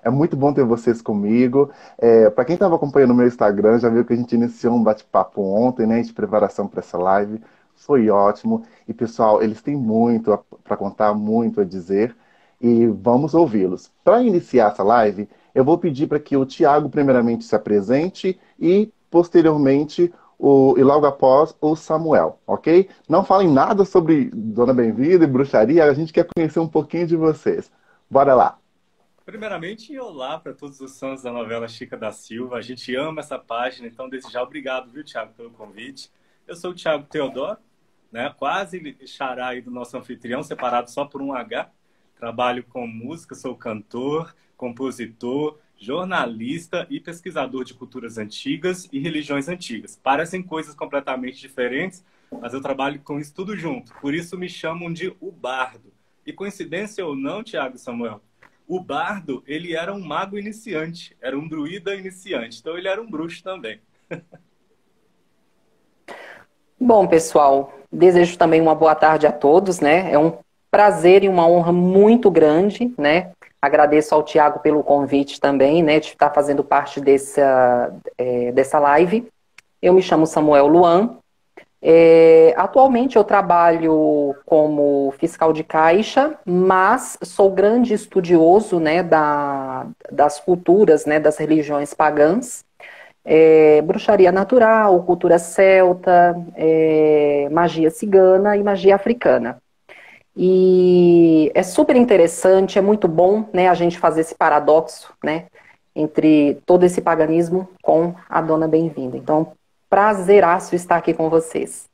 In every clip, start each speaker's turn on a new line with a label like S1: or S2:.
S1: É muito bom ter vocês comigo. Para quem estava acompanhando o meu Instagram, já viu que a gente iniciou um bate-papo ontem, né, de preparação para essa live. Foi ótimo. E, pessoal, eles têm muito para contar, muito a dizer. E vamos ouvi-los. Para iniciar essa live, eu vou pedir para que o Tiago, primeiramente, se apresente e, posteriormente, e logo após, o Samuel, ok? Não falem nada sobre Dona Bem-vinda e bruxaria, a gente quer conhecer um pouquinho de vocês. Bora lá.
S2: Primeiramente, olá para todos os fãs da novela Chica da Silva. A gente ama essa página, então desde já obrigado, viu, Thiago, pelo convite. Eu sou o Thiago Teodoro, né? Quase xará aí do nosso anfitrião, separado só por um H. Trabalho com música, sou cantor, compositor, jornalista e pesquisador de culturas antigas e religiões antigas. Parecem coisas completamente diferentes, mas eu trabalho com isso tudo junto. Por isso me chamam de o Bardo. E coincidência ou não, Thiago e Samuel, o bardo, ele era um mago iniciante, era um druida iniciante, então ele era um bruxo também.
S3: Bom, pessoal, desejo também uma boa tarde a todos, né? É um prazer e uma honra muito grande, né? Agradeço ao Tiago pelo convite também, né? De estar fazendo parte dessa live. Eu me chamo Samuel Luan. Atualmente eu trabalho como fiscal de caixa, mas sou grande estudioso, né, das culturas, né, das religiões pagãs, bruxaria natural, cultura celta, magia cigana e magia africana. E é super interessante, é muito bom, né, a gente fazer esse paradoxo, né, entre todo esse paganismo com a Dona Bem-vinda. Então, prazeraço estar aqui com vocês.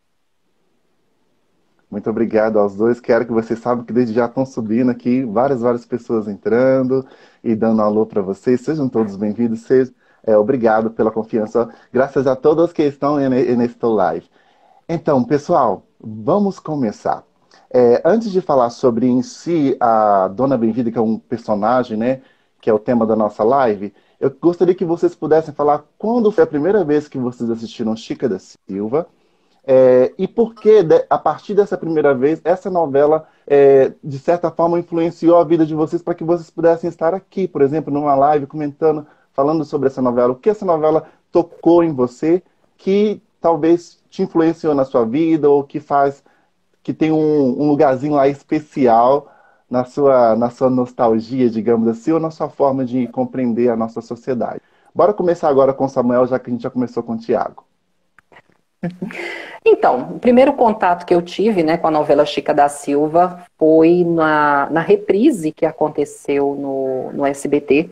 S1: Muito obrigado aos dois. Quero que vocês saibam que desde já estão subindo aqui, várias pessoas entrando e dando um alô para vocês. Sejam todos bem-vindos. Obrigado pela confiança. Graças a todos que estão neste live. Então, pessoal, vamos começar. Antes de falar sobre em si a Dona Bem-vinda, que é um personagem, né, que é o tema da nossa live, eu gostaria que vocês pudessem falar quando foi a primeira vez que vocês assistiram Chica da Silva. E por que, a partir dessa primeira vez, essa novela, de certa forma, influenciou a vida de vocês para que vocês pudessem estar aqui, por exemplo, numa live, comentando, falando sobre essa novela. O que essa novela tocou em você que talvez te influenciou na sua vida ou que tem um lugarzinho lá especial na sua nostalgia, digamos assim, ou na sua forma de compreender a nossa sociedade. Bora começar agora com o Samuel, já que a gente já começou com o Tiago.
S3: Então, o primeiro contato que eu tive, né, com a novela Chica da Silva foi na reprise que aconteceu no SBT.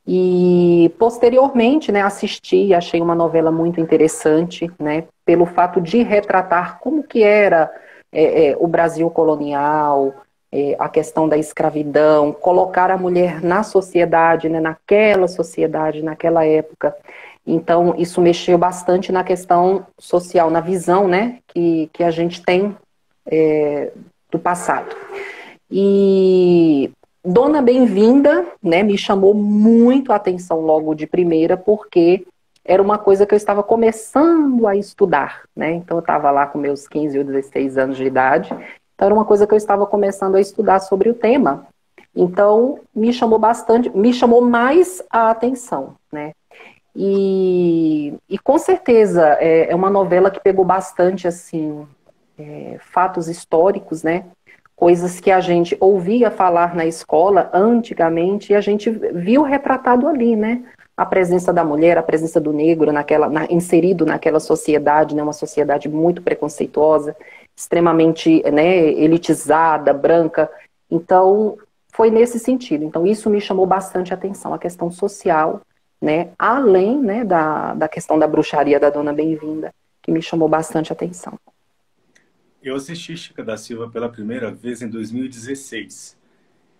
S3: E, posteriormente, né, assisti e achei uma novela muito interessante, né, pelo fato de retratar como que era o Brasil colonial, a questão da escravidão, colocar a mulher na sociedade, né, naquela sociedade, naquela época. Então, isso mexeu bastante na questão social, na visão, né, que a gente tem do passado. E Dona Bem-vinda, né, me chamou muito a atenção logo de primeira, porque era uma coisa que eu estava começando a estudar, né? Então, eu estava lá com meus 15 ou 16 anos de idade, então era uma coisa que eu estava começando a estudar sobre o tema. Então, me chamou bastante, me chamou mais a atenção, né? E com certeza é uma novela que pegou bastante assim fatos históricos, né? Coisas que a gente ouvia falar na escola antigamente e a gente viu retratado ali, né? A presença da mulher, a presença do negro inserido naquela sociedade, né? Uma sociedade muito preconceituosa, extremamente, né, elitizada, branca. Então, foi nesse sentido. Então, isso me chamou bastante a atenção, a questão social, né, além, né, da questão da bruxaria da Dona Bem-vinda, que me chamou bastante atenção.
S2: Eu assisti Chica da Silva pela primeira vez em 2016.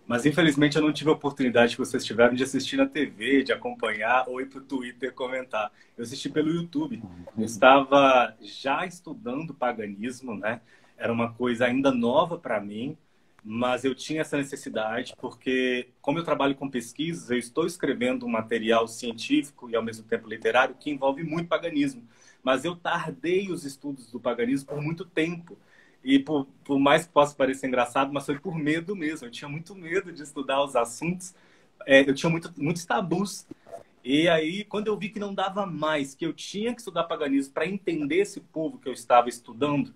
S2: Mas infelizmente eu não tive a oportunidade que vocês tiveram de assistir na TV, de acompanhar ou ir para o Twitter comentar. Eu assisti pelo YouTube. Eu estava já estudando paganismo, né? Era uma coisa ainda nova para mim, mas eu tinha essa necessidade porque, como eu trabalho com pesquisas, eu estou escrevendo um material científico e ao mesmo tempo literário que envolve muito paganismo. Mas eu tardei os estudos do paganismo por muito tempo. E por mais que possa parecer engraçado, mas foi por medo mesmo. Eu tinha muito medo de estudar os assuntos, eu tinha muitos tabus. E aí, quando eu vi que não dava mais, que eu tinha que estudar paganismo para entender esse povo que eu estava estudando,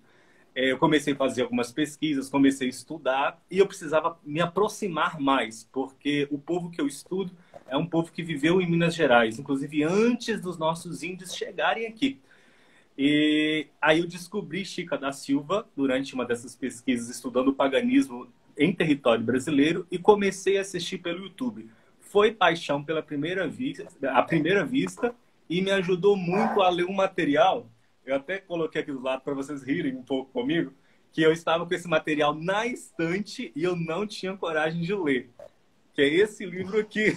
S2: eu comecei a fazer algumas pesquisas, comecei a estudar e eu precisava me aproximar mais, porque o povo que eu estudo é um povo que viveu em Minas Gerais, inclusive antes dos nossos índios chegarem aqui. E aí eu descobri Chica da Silva durante uma dessas pesquisas, estudando o paganismo em território brasileiro, e comecei a assistir pelo YouTube. Foi paixão pela à primeira vista, e me ajudou muito a ler um material. Eu até coloquei aqui do lado para vocês rirem um pouco comigo, que eu estava com esse material na estante e eu não tinha coragem de ler. Que é esse livro aqui.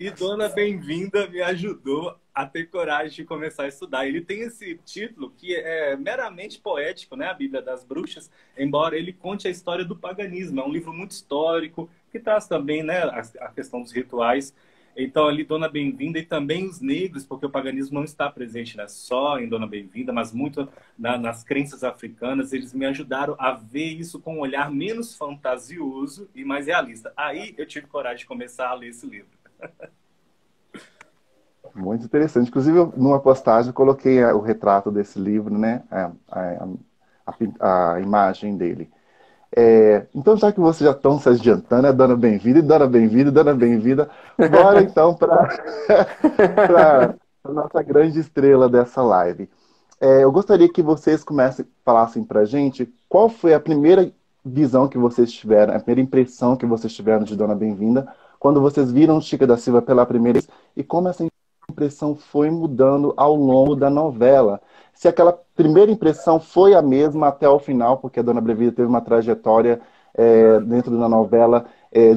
S2: E Dona Bem-vinda me ajudou a ter coragem de começar a estudar. Ele tem esse título que é meramente poético, né? A Bíblia das Bruxas, embora ele conte a história do paganismo. É um livro muito histórico, que traz também, né, a questão dos rituais. Então, ali, Dona Bem-vinda e também os negros, porque o paganismo não está presente, né, só em Dona Bem-vinda, mas muito nas crenças africanas. Eles me ajudaram a ver isso com um olhar menos fantasioso e mais realista. Aí eu tive coragem de começar a ler esse livro.
S1: Muito interessante. Inclusive, numa postagem, eu coloquei o retrato desse livro, né? A imagem dele. Então, já que vocês já estão se adiantando, Dona Bem-vinda, e Dona Bem-vinda, e Dona Bem-vinda, bora então para a nossa grande estrela dessa live. Eu gostaria que vocês falassem para a gente qual foi a primeira visão que vocês tiveram, a primeira impressão que vocês tiveram de Dona Bem-vinda, quando vocês viram Chica da Silva pela primeira vez, e como essa impressão foi mudando ao longo da novela. Se aquela primeira impressão foi a mesma até o final, porque a Dona Bem-vinda teve uma trajetória dentro da novela,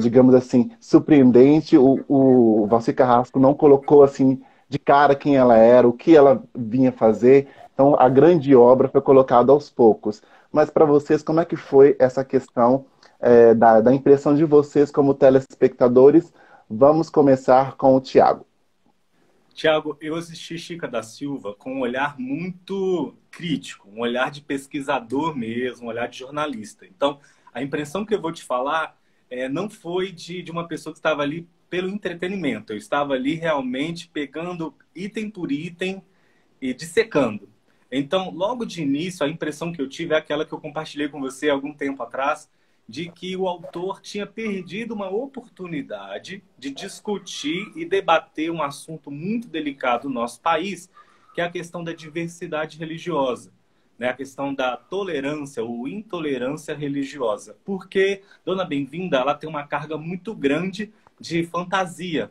S1: digamos assim, surpreendente. O Valci Carrasco não colocou assim de cara quem ela era, o que ela vinha fazer. Então, a grande obra foi colocada aos poucos. Mas para vocês, como é que foi essa questão da impressão de vocês como telespectadores? Vamos começar com o Tiago.
S2: Tiago, eu assisti Chica da Silva com um olhar muito crítico, um olhar de pesquisador mesmo, um olhar de jornalista. Então, a impressão que eu vou te falar não foi de uma pessoa que estava ali pelo entretenimento. Eu estava ali realmente pegando item por item e dissecando. Então, logo de início, a impressão que eu tive é aquela que eu compartilhei com você há algum tempo atrás, de que o autor tinha perdido uma oportunidade de discutir e debater um assunto muito delicado no nosso país, que é a questão da diversidade religiosa, né? A questão da tolerância ou intolerância religiosa. Porque Dona Bem-vinda, ela tem uma carga muito grande de fantasia.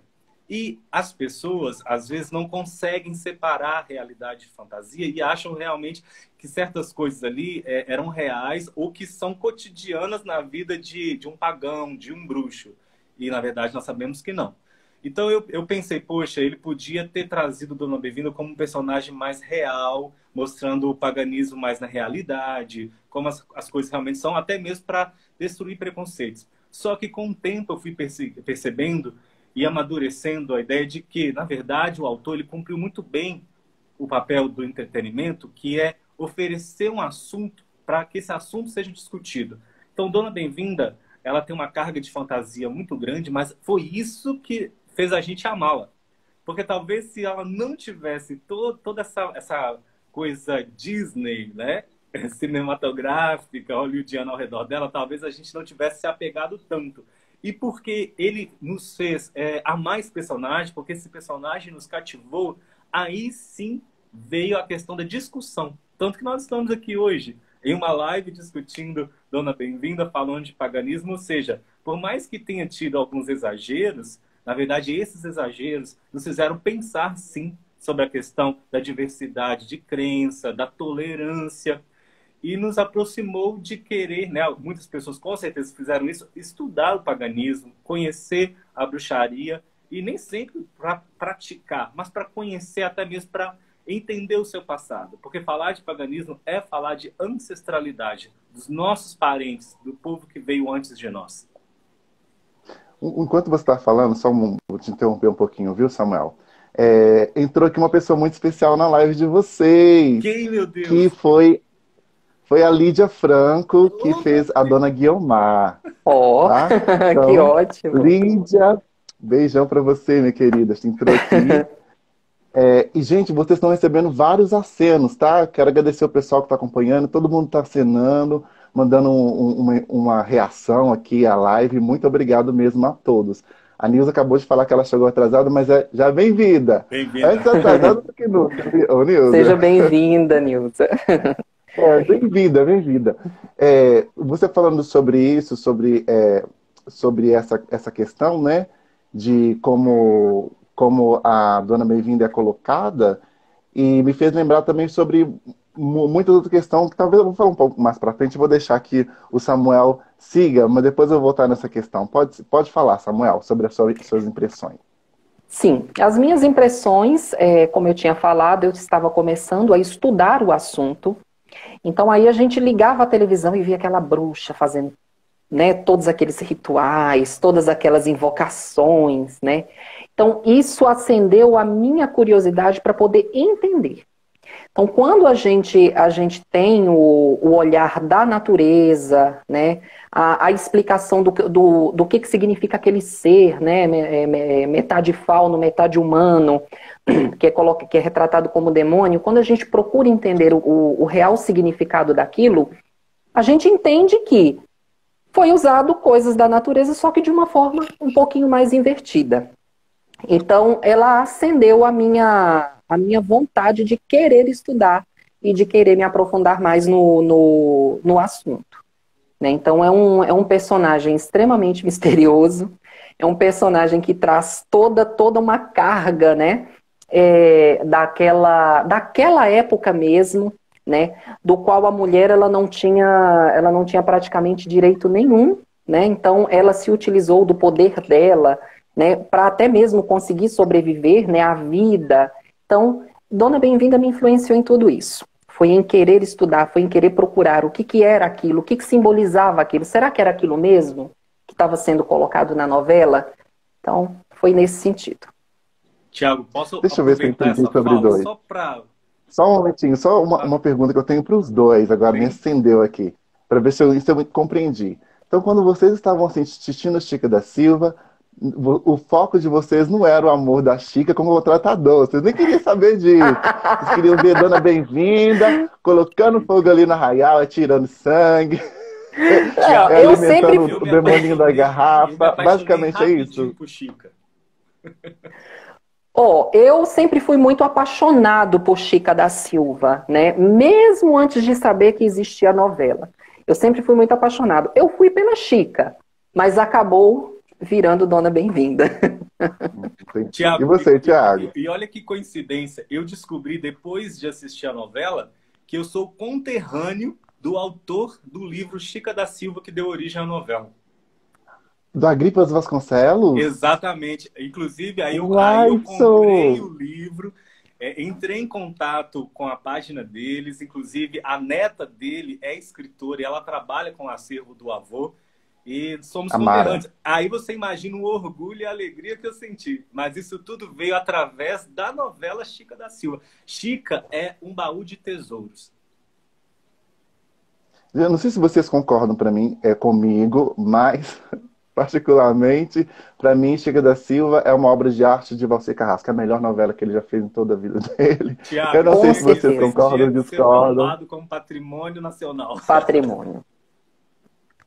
S2: E as pessoas, às vezes, não conseguem separar a realidade de fantasia e acham realmente que certas coisas ali eram reais ou que são cotidianas na vida de um pagão, de um bruxo. E, na verdade, nós sabemos que não. Então, eu pensei, poxa, ele podia ter trazido Dona Bem-vinda como um personagem mais real, mostrando o paganismo mais na realidade, como as coisas realmente são, até mesmo para destruir preconceitos. Só que, com o tempo, eu fui percebendo e amadurecendo a ideia de que, na verdade, o autor ele cumpriu muito bem o papel do entretenimento, que é oferecer um assunto para que esse assunto seja discutido. Então, Dona Bem-vinda, ela tem uma carga de fantasia muito grande, mas foi isso que fez a gente amá-la. Porque talvez se ela não tivesse toda essa coisa Disney, né, cinematográfica, hollywoodiana ao redor dela, talvez a gente não tivesse se apegado tanto. E porque ele nos fez amar esse personagem, porque esse personagem nos cativou, aí sim veio a questão da discussão. Tanto que nós estamos aqui hoje, em uma live discutindo Dona Bem-vinda, falando de paganismo. Ou seja, por mais que tenha tido alguns exageros, na verdade, esses exageros nos fizeram pensar, sim, sobre a questão da diversidade de crença, da tolerância, e nos aproximou de querer, né? Muitas pessoas com certeza fizeram isso, estudar o paganismo, conhecer a bruxaria, e nem sempre para praticar, mas para conhecer, até mesmo para entender o seu passado. Porque falar de paganismo é falar de ancestralidade, dos nossos parentes, do povo que veio antes de nós.
S1: Enquanto você está falando, vou te interromper um pouquinho, viu, Samuel? Entrou aqui uma pessoa muito especial na live de vocês.
S2: Quem, meu Deus?
S1: Que foi Foi a Lídia Franco que
S2: Oh,
S1: fez a Dona Guiomar,
S3: Ó,
S1: tá?
S3: que
S1: Então,
S3: ótimo.
S1: Lídia, beijão pra você, minha querida. Você entrou aqui. E, gente, vocês estão recebendo vários acenos, tá? Quero agradecer o pessoal que está acompanhando, todo mundo está acenando, mandando uma reação aqui à live. Muito obrigado mesmo a todos. A Nilza acabou de falar que ela chegou atrasada, mas já bem-vinda.
S2: bem-vinda.
S1: Antes atrasada do que nunca, ô
S3: Seja
S1: Nilza.
S3: bem-vinda, Nilza.
S1: Bem-vinda, bem-vinda. Você falando sobre isso, sobre essa questão, né, de como a Dona Bem-vinda é colocada, e me fez lembrar também sobre muita outra questão, que talvez eu vou falar um pouco mais para frente, eu vou deixar que o Samuel siga, mas depois eu vou voltar nessa questão. Pode falar, Samuel, sobre as suas impressões.
S3: Sim, as minhas impressões, como eu tinha falado, eu estava começando a estudar o assunto. Então aí a gente ligava a televisão e via aquela bruxa fazendo, né, todos aqueles rituais, todas aquelas invocações, né? Então isso acendeu a minha curiosidade para poder entender. Então, quando a gente tem o olhar da natureza, né, a explicação do que significa aquele ser, né, metade fauno, metade humano, que é retratado como demônio, quando a gente procura entender o real significado daquilo, a gente entende que foi usado coisas da natureza, só que de uma forma um pouquinho mais invertida. Então, ela acendeu a minha vontade de querer estudar e de querer me aprofundar mais no assunto, né? Então, é um personagem extremamente misterioso, é um personagem que traz toda uma carga, né? Daquela época mesmo, né? Do qual a mulher ela não tinha praticamente direito nenhum, né? Então, ela se utilizou do poder dela, né, para até mesmo conseguir sobreviver, né, à vida. Então, Dona Bem-vinda me influenciou em tudo isso. Foi em querer estudar, foi em querer procurar o que era aquilo, o que simbolizava aquilo. Será que era aquilo mesmo que estava sendo colocado na novela? Então, foi nesse sentido.
S2: Tiago, posso
S1: Deixa eu ver se eu
S2: aproveitar
S1: entendi
S2: essa
S1: sobre
S2: fala
S1: dois.
S2: só para...
S1: Só um momentinho, só uma pergunta que eu tenho para os dois, agora me
S2: Bem,
S1: acendeu aqui, para ver se eu compreendi. Então, quando vocês estavam assistindo Chica da Silva, o foco de vocês não era o amor da Chica como o tratador, vocês nem queriam saber disso. Vocês queriam ver Dona Bem-vinda, colocando fogo ali na arraial, atirando sangue,
S3: Não,
S2: Tiago,
S3: eu
S1: alimentando
S3: sempre
S2: eu
S1: o
S2: me
S1: demoninho da
S2: eu me
S1: garrafa.
S2: apaixonei
S1: Basicamente é
S2: rapidinho
S1: isso.
S2: por Chica.
S3: eu sempre fui muito apaixonado por Chica da Silva, né? Mesmo antes de saber que existia a novela. Eu sempre fui muito apaixonado. Eu fui pela Chica, mas acabou virando Dona Bem-vinda.
S1: E
S2: Tiago,
S1: você, Thiago?
S2: e olha que coincidência, eu descobri depois de assistir a novela que eu sou conterrâneo do autor do livro Chica da Silva, que deu origem à novela.
S1: Do Agripas Vasconcelos?
S2: Exatamente. Inclusive, aí eu comprei
S1: Uai,
S2: o livro, entrei em contato com a página deles. Inclusive, a neta dele é escritora e ela trabalha com o acervo do avô. E somos
S1: Amara.
S2: conterrâneos. Aí você imagina o orgulho e a alegria que eu senti. Mas isso tudo veio através da novela Chica da Silva. Chica é um baú de tesouros.
S1: Eu não sei se vocês concordam comigo, mas particularmente, para mim, Chica da Silva é uma obra de arte de Valcer Carrasco, é a melhor novela que ele já fez em toda a vida dele. Eu
S2: Tiago,
S1: não sei
S3: Com
S1: se
S2: tinha que
S1: vocês
S3: certeza.
S2: esse
S1: concordam ou
S2: dia ser
S1: discordam.
S2: tombado como patrimônio nacional.
S3: Patrimônio.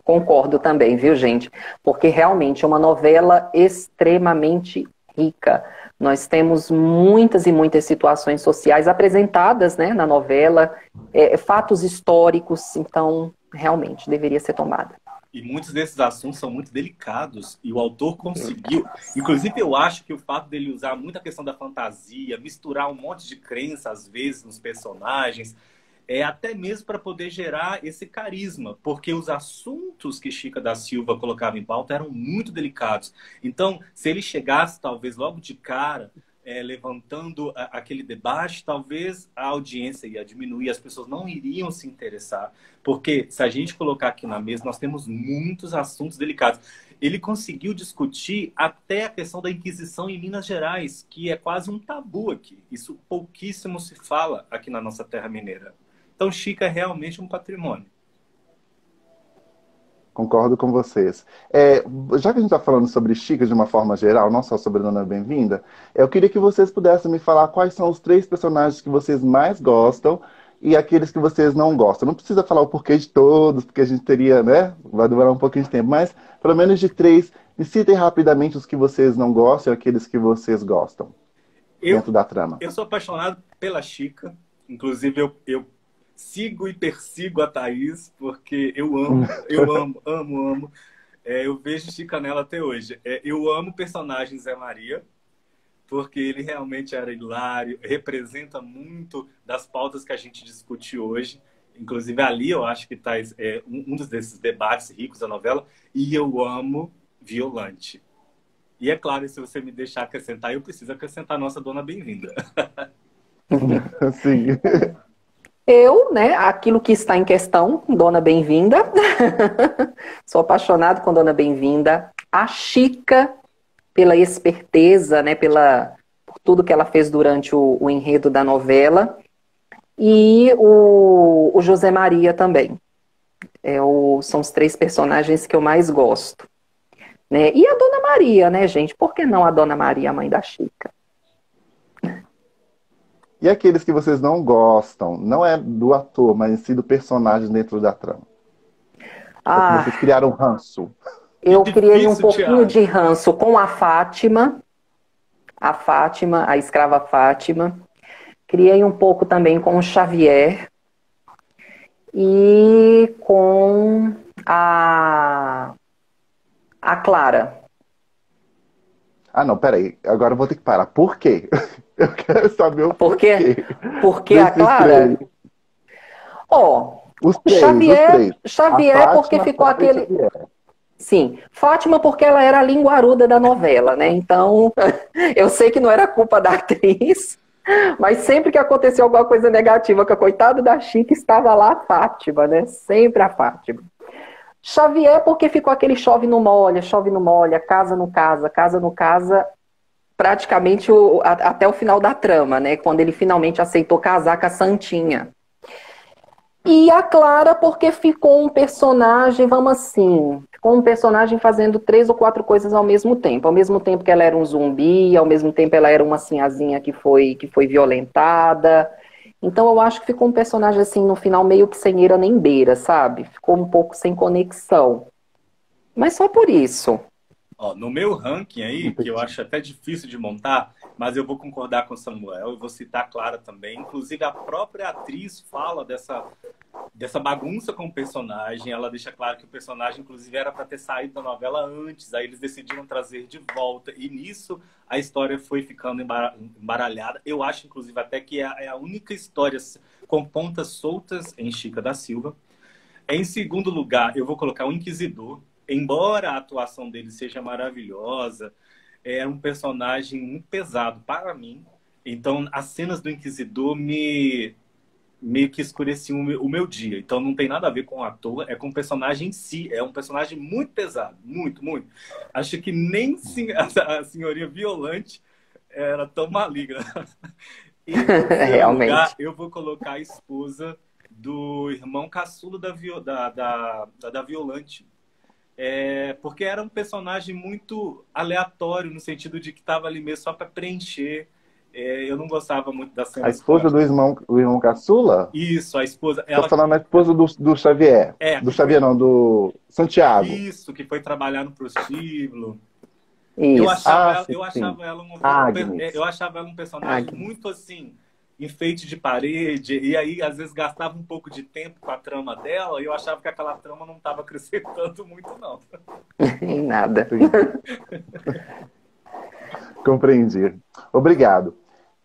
S3: Concordo também, viu, gente? Porque realmente é uma novela extremamente rica. Nós temos muitas e muitas situações sociais apresentadas, né, na novela, fatos históricos, então realmente deveria ser tomada.
S2: E muitos desses assuntos são muito delicados e o autor conseguiu. Inclusive, eu acho que o fato dele usar muita questão da fantasia, misturar um monte de crença, às vezes, nos personagens, até mesmo para poder gerar esse carisma, porque os assuntos que Chica da Silva colocava em pauta eram muito delicados. Então, se ele chegasse, talvez, logo de cara, levantando aquele debate, talvez a audiência ia diminuir, as pessoas não iriam se interessar, porque se a gente colocar aqui na mesa, nós temos muitos assuntos delicados. Ele conseguiu discutir até a questão da Inquisição em Minas Gerais, que é quase um tabu aqui. Isso pouquíssimo se fala aqui na nossa terra mineira. Então, Chica é realmente um patrimônio.
S1: Concordo com vocês. Já que a gente está falando sobre Chica de uma forma geral, não só sobre Dona Bem-vinda, eu queria que vocês pudessem me falar quais são os 3 personagens que vocês mais gostam e aqueles que vocês não gostam. Não precisa falar o porquê de todos, porque a gente teria, né? Vai demorar um pouquinho de tempo, mas pelo menos de 3, me citem rapidamente os que vocês não gostam e aqueles que vocês gostam dentro da trama.
S2: Eu sou apaixonado pela Chica. Inclusive, eu sigo e persigo a Thaís, porque eu amo. Eu vejo Chica nela até hoje. Eu amo o personagem Zé Maria, porque ele realmente era hilário, representa muito das pautas que a gente discute hoje. Inclusive, ali eu acho que está um desses debates ricos da novela. E eu amo Violante. E é claro, se você me deixar acrescentar, eu preciso acrescentar a nossa Dona Bem-vinda.
S1: Sim.
S3: Eu, né, aquilo que está em questão, Dona Bem-vinda. Sou apaixonado com Dona Bem-vinda. A Chica, pela esperteza, né, por tudo que ela fez durante o enredo da novela. E o José Maria também. São os 3 personagens que eu mais gosto. Né? E a Dona Maria, né, gente? Por que não a Dona Maria, a mãe da Chica?
S1: E aqueles que vocês não gostam, não é do ator, mas sim do personagem dentro da trama? Porque vocês criaram ranço.
S3: Eu criei um pouquinho de ranço com a Fátima, a escrava Fátima. Criei um pouco também com o Xavier e com a Clara.
S1: Ah, não, peraí. Agora eu vou ter que parar. Por quê? Eu quero saber o porquê.
S3: Por que a Clara?
S1: Os três.
S3: Xavier porque ficou aquele... Sim, Fátima porque ela era a linguaruda da novela, né? Então, eu sei que não era culpa da atriz, mas sempre que aconteceu alguma coisa negativa com a coitada da Chica, estava lá a Fátima, né? Sempre a Fátima. Xavier porque ficou aquele chove não molha, casa não casa, praticamente até o final da trama, né? Quando ele finalmente aceitou casar com a Santinha. E a Clara porque ficou um personagem, ficou um personagem fazendo 3 ou 4 coisas ao mesmo tempo. Ao mesmo tempo que ela era um zumbi, ao mesmo tempo ela era uma sinhazinha que foi violentada. Então eu acho que ficou um personagem assim, no final, meio que sem eira nem beira, sabe? Ficou um pouco sem conexão. Mas só por isso.
S2: No meu ranking aí, que eu acho até difícil de montar, mas eu vou concordar com o Samuel, eu vou citar a Clara também. Inclusive, a própria atriz fala dessa bagunça com o personagem. Ela deixa claro que o personagem, inclusive, era para ter saído da novela antes. Aí eles decidiram trazer de volta. E nisso, a história foi ficando embaralhada. Eu acho, inclusive, até que é a única história com pontas soltas em Chica da Silva. Em segundo lugar, eu vou colocar o Inquisidor. Embora a atuação dele seja maravilhosa, é um personagem muito pesado para mim. Então, as cenas do Inquisidor meio que escureciam o meu dia. Então, não tem nada a ver com o ator, é com o personagem em si. É um personagem muito pesado, muito, muito. Acho que nem a senhoria Violante era tão maligna. E, em
S3: realmente.
S2: lugar, eu vou colocar a esposa do irmão caçula da Violante. Porque era um personagem muito aleatório, no sentido de que estava ali mesmo só para preencher. Eu não gostava muito da cena.
S1: A esposa do irmão caçula?
S2: Isso, a esposa.
S1: Estou falando da esposa do Xavier. Do Xavier, não, do Santiago.
S2: Isso, que foi trabalhar no prostíbulo.
S3: Isso.
S2: Eu achava ela um personagem muito assim, enfeite de parede, e aí às vezes gastava um pouco de tempo com a trama dela, e eu achava que aquela trama não estava acrescentando muito, não.
S3: Em nada.
S1: Compreendi. Obrigado.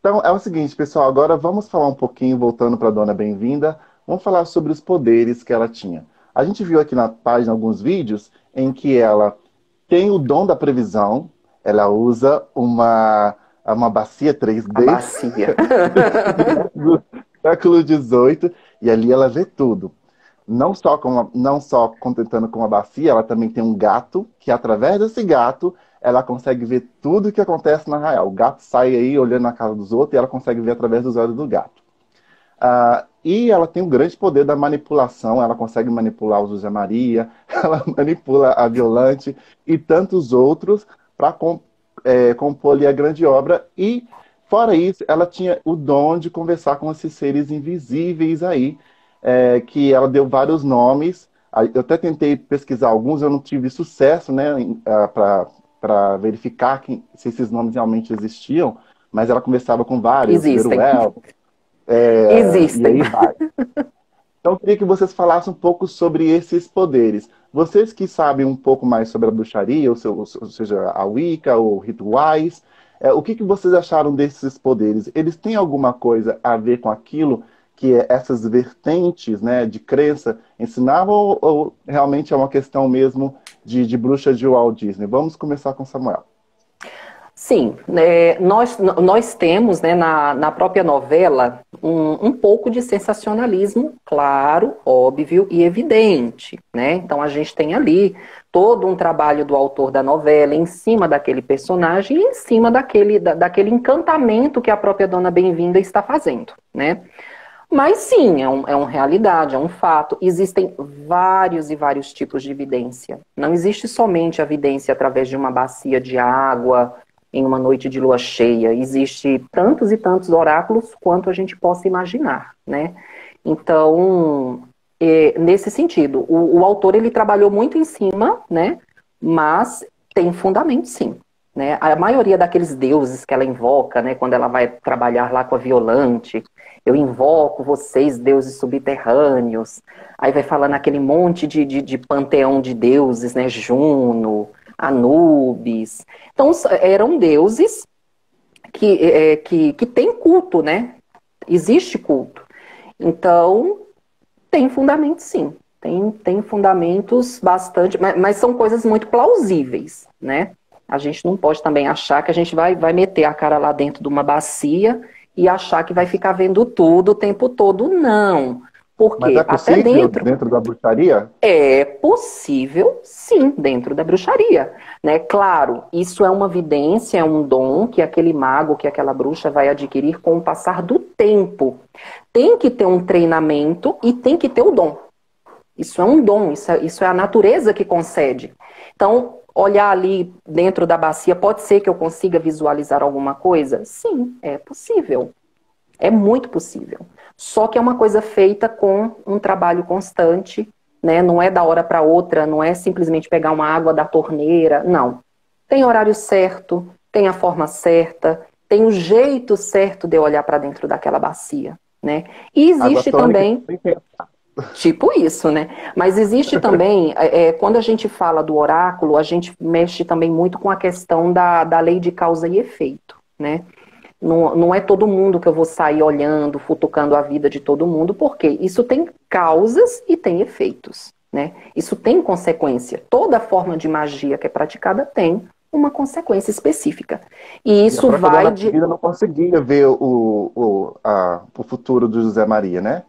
S1: Então, é o seguinte, pessoal, agora vamos falar um pouquinho, voltando para a Dona Bem-vinda, vamos falar sobre os poderes que ela tinha. A gente viu aqui na página alguns vídeos em que ela tem o dom da previsão, ela usa uma bacia 3D.
S3: A bacia.
S1: Do século XVIII, e ali ela vê tudo. Não só contentando com uma bacia, ela também tem um gato, que através desse gato, ela consegue ver tudo o que acontece na arraial. O gato sai aí olhando na casa dos outros e ela consegue ver através dos olhos do gato. e ela tem um grande poder da manipulação, ela consegue manipular o José Maria, ela manipula a Violante e tantos outros para compor ali a grande obra. E, fora isso, ela tinha o dom de conversar com esses seres invisíveis aí, que ela deu vários nomes. Eu até tentei pesquisar alguns, eu não tive sucesso, né, para verificar se esses nomes realmente existiam, mas ela conversava com vários,
S3: Existem.
S1: Veruel, e
S3: Existem.
S1: aí vai. Então, eu queria que vocês falassem um pouco sobre esses poderes. Vocês que sabem um pouco mais sobre a bruxaria, ou seja, a Wicca, ou rituais, o que vocês acharam desses poderes? Eles têm alguma coisa a ver com aquilo que essas vertentes, né, de crença ensinavam, ou realmente é uma questão mesmo de bruxa de Walt Disney? Vamos começar com Samuel.
S3: Sim, nós temos, né, na própria novela um pouco de sensacionalismo, claro, óbvio e evidente, né? Então a gente tem ali todo um trabalho do autor da novela em cima daquele personagem e em cima daquele encantamento que a própria Dona Bem-vinda está fazendo, né? Mas sim, é uma realidade, é um fato. Existem vários e vários tipos de evidência. Não existe somente a evidência através de uma bacia de água em uma noite de lua cheia. Existe tantos e tantos oráculos quanto a gente possa imaginar, né? Então, nesse sentido, o autor ele trabalhou muito em cima, né? Mas tem fundamento, sim. Né? A maioria daqueles deuses que ela invoca, né? Quando ela vai trabalhar lá com a Violante, eu invoco vocês, deuses subterrâneos. Aí vai falando aquele monte de panteão de deuses, né? Juno, Anubis. Então, eram deuses que têm culto, né? Existe culto. Então, tem fundamento, sim. Tem fundamentos bastante, mas são coisas muito plausíveis, né? A gente não pode também achar que a gente vai meter a cara lá dentro de uma bacia e achar que vai ficar vendo tudo o tempo todo. Não. Porque
S1: Mas é
S3: até
S1: possível dentro da bruxaria?
S3: é possível, sim, dentro da bruxaria, né? Claro, isso é uma vidência, é um dom que aquele mago, que aquela bruxa vai adquirir com o passar do tempo. Tem que ter um treinamento e tem que ter o dom. Isso é um dom, isso é a natureza que concede. Então, olhar ali dentro da bacia, pode ser que eu consiga visualizar alguma coisa? Sim, é possível. É muito possível. Só que é uma coisa feita com um trabalho constante, né? Não é da hora para outra, não é simplesmente pegar uma água da torneira, não. Tem horário certo, tem a forma certa, tem o jeito certo de eu olhar para dentro daquela bacia, né? E existe também... Tipo isso, né? Mas existe também, quando a gente fala do oráculo, a gente mexe também muito com a questão da lei de causa e efeito, né? Não é todo mundo que eu vou sair olhando, futucando a vida de todo mundo, porque isso tem causas e tem efeitos, né? Isso tem consequência. Toda forma de magia que é praticada tem uma consequência específica. E isso vai de...
S1: Eu não conseguia ver o futuro do José Maria, né?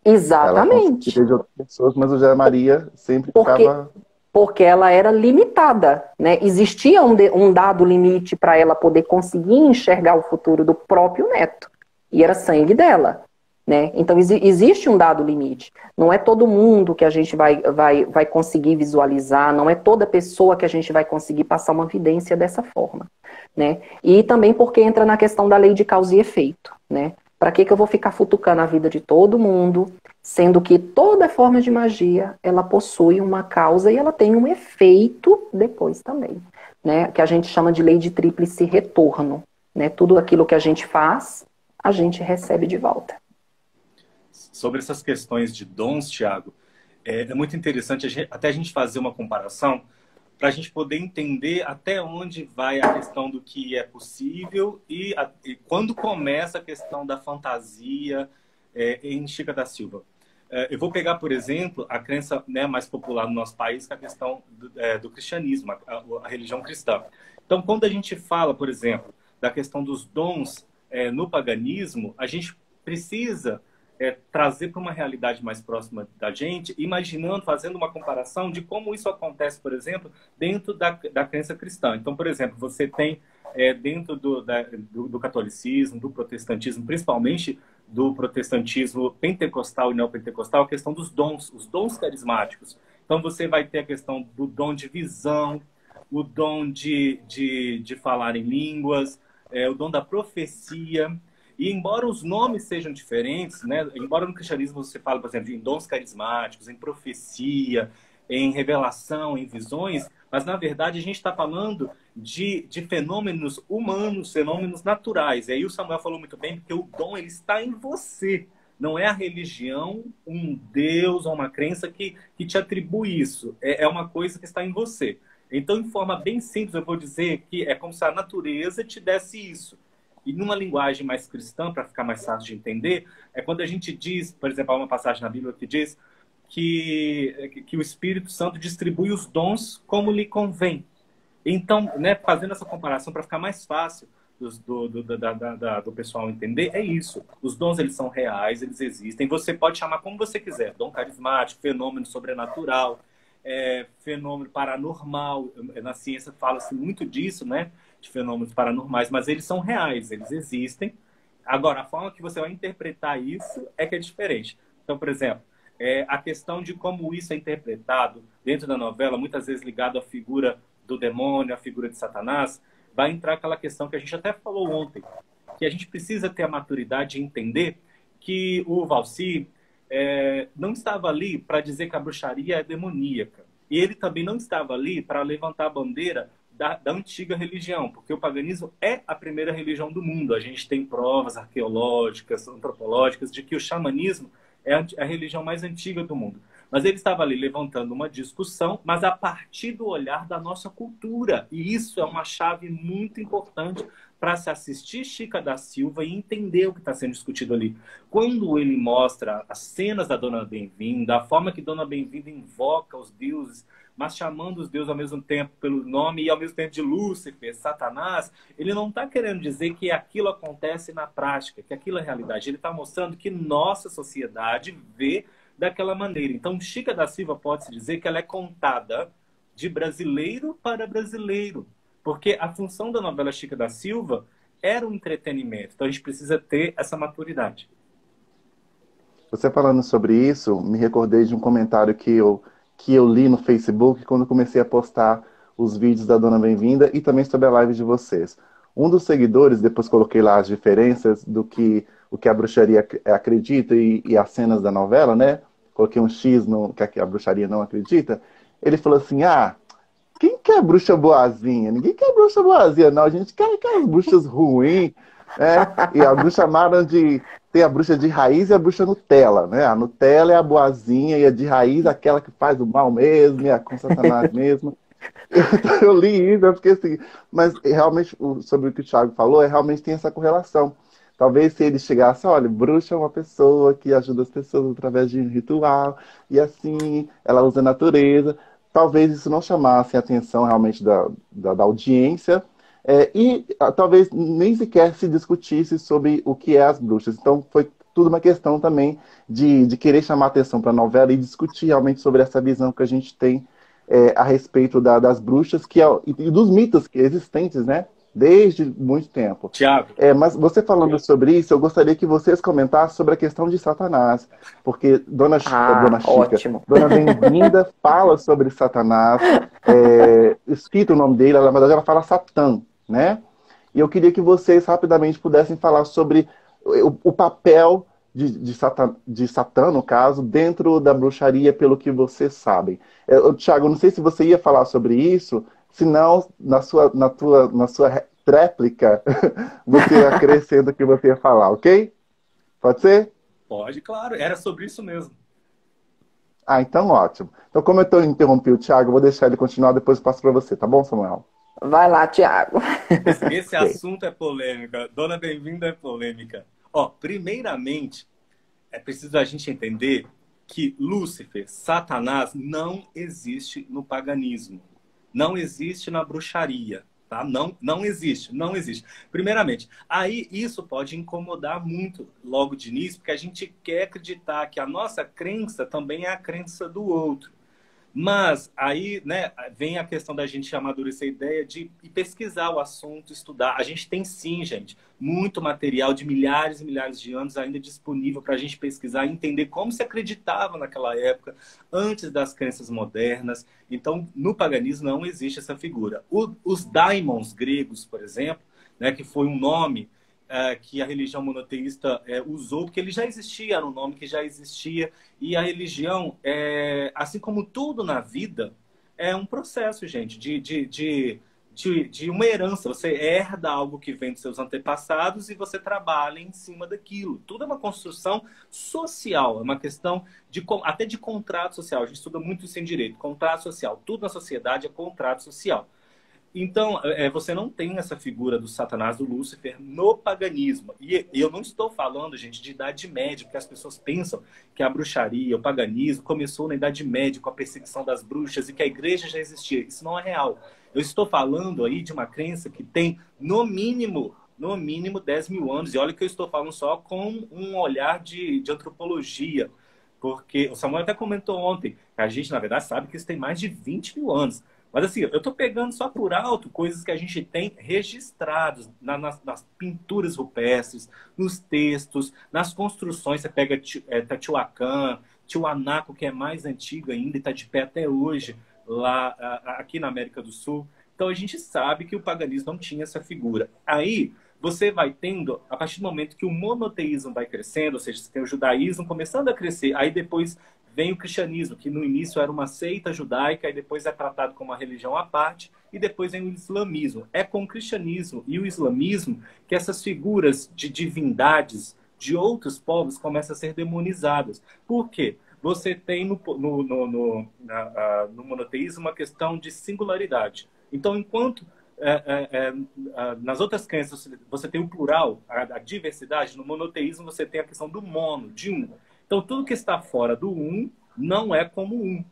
S3: Exatamente.
S1: Ela conseguia de outras pessoas, mas o José Maria sempre ficava...
S3: Porque ela era limitada, né? Existia um dado limite para ela poder conseguir enxergar o futuro do próprio neto. E era sangue dela, né? Então existe um dado limite. Não é todo mundo que a gente vai conseguir visualizar, não é toda pessoa que a gente vai conseguir passar uma vidência dessa forma, né? E também porque entra na questão da lei de causa e efeito, né? Para que eu vou ficar futucando a vida de todo mundo, sendo que toda forma de magia, ela possui uma causa e ela tem um efeito depois também, né? Que a gente chama de lei de tríplice retorno, né? Tudo aquilo que a gente faz, a gente recebe de volta.
S2: Sobre essas questões de dons, Thiago, é muito interessante até a gente fazer uma comparação para a gente poder entender até onde vai a questão do que é possível e quando começa a questão da fantasia em Chica da Silva. Eu vou pegar, por exemplo, a crença, né, mais popular no nosso país, que é a questão do cristianismo, a religião cristã. Então, quando a gente fala, por exemplo, da questão dos dons no paganismo, a gente precisa trazer para uma realidade mais próxima da gente, imaginando, fazendo uma comparação de como isso acontece, por exemplo, dentro da crença cristã. Então, por exemplo, você tem dentro do catolicismo, do protestantismo, principalmente do protestantismo pentecostal e neopentecostal, a questão dos dons, os dons carismáticos. Então, você vai ter a questão do dom de visão, o dom de falar em línguas, o dom da profecia. E embora os nomes sejam diferentes, né? Embora no cristianismo você fale, por exemplo, em dons carismáticos, em profecia, em revelação, em visões, mas na verdade a gente está falando de fenômenos humanos, fenômenos naturais. E aí o Samuel falou muito bem, porque o dom ele está em você. Não é a religião, um Deus ou uma crença que te atribui isso. É uma coisa que está em você. Então, em forma bem simples, eu vou dizer que é como se a natureza te desse isso. E numa linguagem mais cristã, para ficar mais fácil de entender, é quando a gente diz, por exemplo, há uma passagem na Bíblia que diz que o Espírito Santo distribui os dons como lhe convém. Então, né, fazendo essa comparação para ficar mais fácil do pessoal entender, é isso. Os dons, eles são reais, eles existem. Você pode chamar como você quiser. Dom carismático, fenômeno sobrenatural, fenômeno paranormal. Na ciência fala-se muito disso, né? De fenômenos paranormais, mas eles são reais, eles existem. Agora, a forma que você vai interpretar isso é que é diferente. Então, por exemplo, a questão de como isso é interpretado dentro da novela, muitas vezes ligado à figura do demônio, à figura de Satanás, vai entrar aquela questão que a gente até falou ontem, que a gente precisa ter a maturidade de entender que o Valci não estava ali para dizer que a bruxaria é demoníaca. E ele também não estava ali para levantar a bandeira da antiga religião, porque o paganismo é a primeira religião do mundo. A gente tem provas arqueológicas, antropológicas, de que o xamanismo é a religião mais antiga do mundo. Mas ele estava ali levantando uma discussão, mas a partir do olhar da nossa cultura. E isso é uma chave muito importante para se assistir Chica da Silva e entender o que está sendo discutido ali. Quando ele mostra as cenas da Dona Bem-vinda, a forma que Dona Bem-vinda invoca os deuses, mas chamando os deuses ao mesmo tempo pelo nome e ao mesmo tempo de Lúcifer, Satanás, ele não está querendo dizer que aquilo acontece na prática, que aquilo é realidade. Ele está mostrando que nossa sociedade vê daquela maneira. Então, Chica da Silva pode-se dizer que ela é contada de brasileiro para brasileiro, porque a função da novela Chica da Silva era um entretenimento. Então, a gente precisa ter essa maturidade.
S1: Você falando sobre isso, me recordei de um comentário que eu li no Facebook quando eu comecei a postar os vídeos da Dona Bem-vinda e também sobre a live de vocês. Um dos seguidores, depois coloquei lá as diferenças do que o que a bruxaria acredita e as cenas da novela, né? Coloquei um X no que a bruxaria não acredita. Ele falou assim, quem quer bruxa boazinha? Ninguém quer bruxa boazinha, não. A gente quer aquelas bruxas ruins, né? E alguns chamaram de... Tem a bruxa de raiz e a bruxa Nutella, né? A Nutella é a boazinha e a de raiz aquela que faz o mal mesmo, é com Satanás mesmo. Então, eu li isso, eu fiquei assim... Mas realmente, sobre o que o Thiago falou, realmente tem essa correlação. Talvez se ele chegasse, olha, bruxa é uma pessoa que ajuda as pessoas através de um ritual, e assim, ela usa a natureza. Talvez isso não chamasse a atenção realmente da audiência, talvez nem sequer se discutisse sobre o que é as bruxas. Então foi tudo uma questão também de querer chamar a atenção para a novela e discutir realmente sobre essa visão que a gente tem a respeito das bruxas e dos mitos existentes, né? Desde muito tempo.
S2: Tiago.
S1: Mas você falando sobre isso, eu gostaria que vocês comentassem sobre a questão de Satanás. Porque Dona Chica,
S3: ótimo.
S1: Dona Bem-vinda fala sobre Satanás, escrito o nome dele, na verdade ela fala Satã, né? E eu queria que vocês rapidamente pudessem falar sobre o papel de Satã, no caso, dentro da bruxaria, pelo que vocês sabem. Thiago, não sei se você ia falar sobre isso, senão, na sua réplica, você acrescenta o que você ia falar, ok? Pode ser?
S2: Pode, claro. Era sobre isso mesmo.
S1: Então ótimo. Então, como eu interrompi o Thiago, eu vou deixar ele continuar, depois eu passo para você, tá bom, Samuel?
S3: Vai lá, Thiago.
S2: Esse assunto é polêmica. Dona Bem-vinda é polêmica. Primeiramente, é preciso a gente entender que Lúcifer, Satanás, não existe no paganismo. Não existe na bruxaria. Tá? Não existe. Primeiramente, aí isso pode incomodar muito logo de início, porque a gente quer acreditar que a nossa crença também é a crença do outro. Mas aí, né, vem a questão da gente amadurecer a ideia de pesquisar o assunto, estudar. A gente tem sim, gente, muito material de milhares e milhares de anos ainda disponível para a gente pesquisar e entender como se acreditava naquela época, antes das crenças modernas. Então, no paganismo não existe essa figura. Os daimons gregos, por exemplo, né, que foi um nome que a religião monoteísta usou, porque ele já existia, era um nome que já existia, e a religião, assim como tudo na vida, é um processo, gente, de uma herança. Você herda algo que vem dos seus antepassados e você trabalha em cima daquilo. Tudo é uma construção social, é uma questão até de contrato social. A gente estuda muito isso em direito, contrato social. Tudo na sociedade é contrato social. Então, você não tem essa figura do Satanás, do Lúcifer, no paganismo. E eu não estou falando, gente, de Idade Média, porque as pessoas pensam que a bruxaria, o paganismo, começou na Idade Média, com a perseguição das bruxas, e que a igreja já existia. Isso não é real. Eu estou falando aí de uma crença que tem, no mínimo 10 mil anos. E olha que eu estou falando só com um olhar de antropologia. Porque o Samuel até comentou ontem, que a gente, na verdade, sabe que isso tem mais de 20 mil anos. Mas assim, eu estou pegando só por alto coisas que a gente tem registrados nas pinturas rupestres, nos textos, nas construções. Você pega Teotihuacan, Tiwanaku, que é mais antigo ainda e está de pé até hoje, lá aqui na América do Sul. Então a gente sabe que o paganismo não tinha essa figura. Aí você vai tendo, a partir do momento que o monoteísmo vai crescendo, ou seja, você tem o judaísmo começando a crescer, aí depois vem o cristianismo, que no início era uma seita judaica, e depois é tratado como uma religião à parte, e depois vem o islamismo. É com o cristianismo e o islamismo que essas figuras de divindades de outros povos começam a ser demonizadas. Por quê? Você tem no monoteísmo uma questão de singularidade. Então, enquanto nas outras crenças você tem o plural, a diversidade, no monoteísmo você tem a questão do mono, de um. Então, tudo que está fora do um não é como um.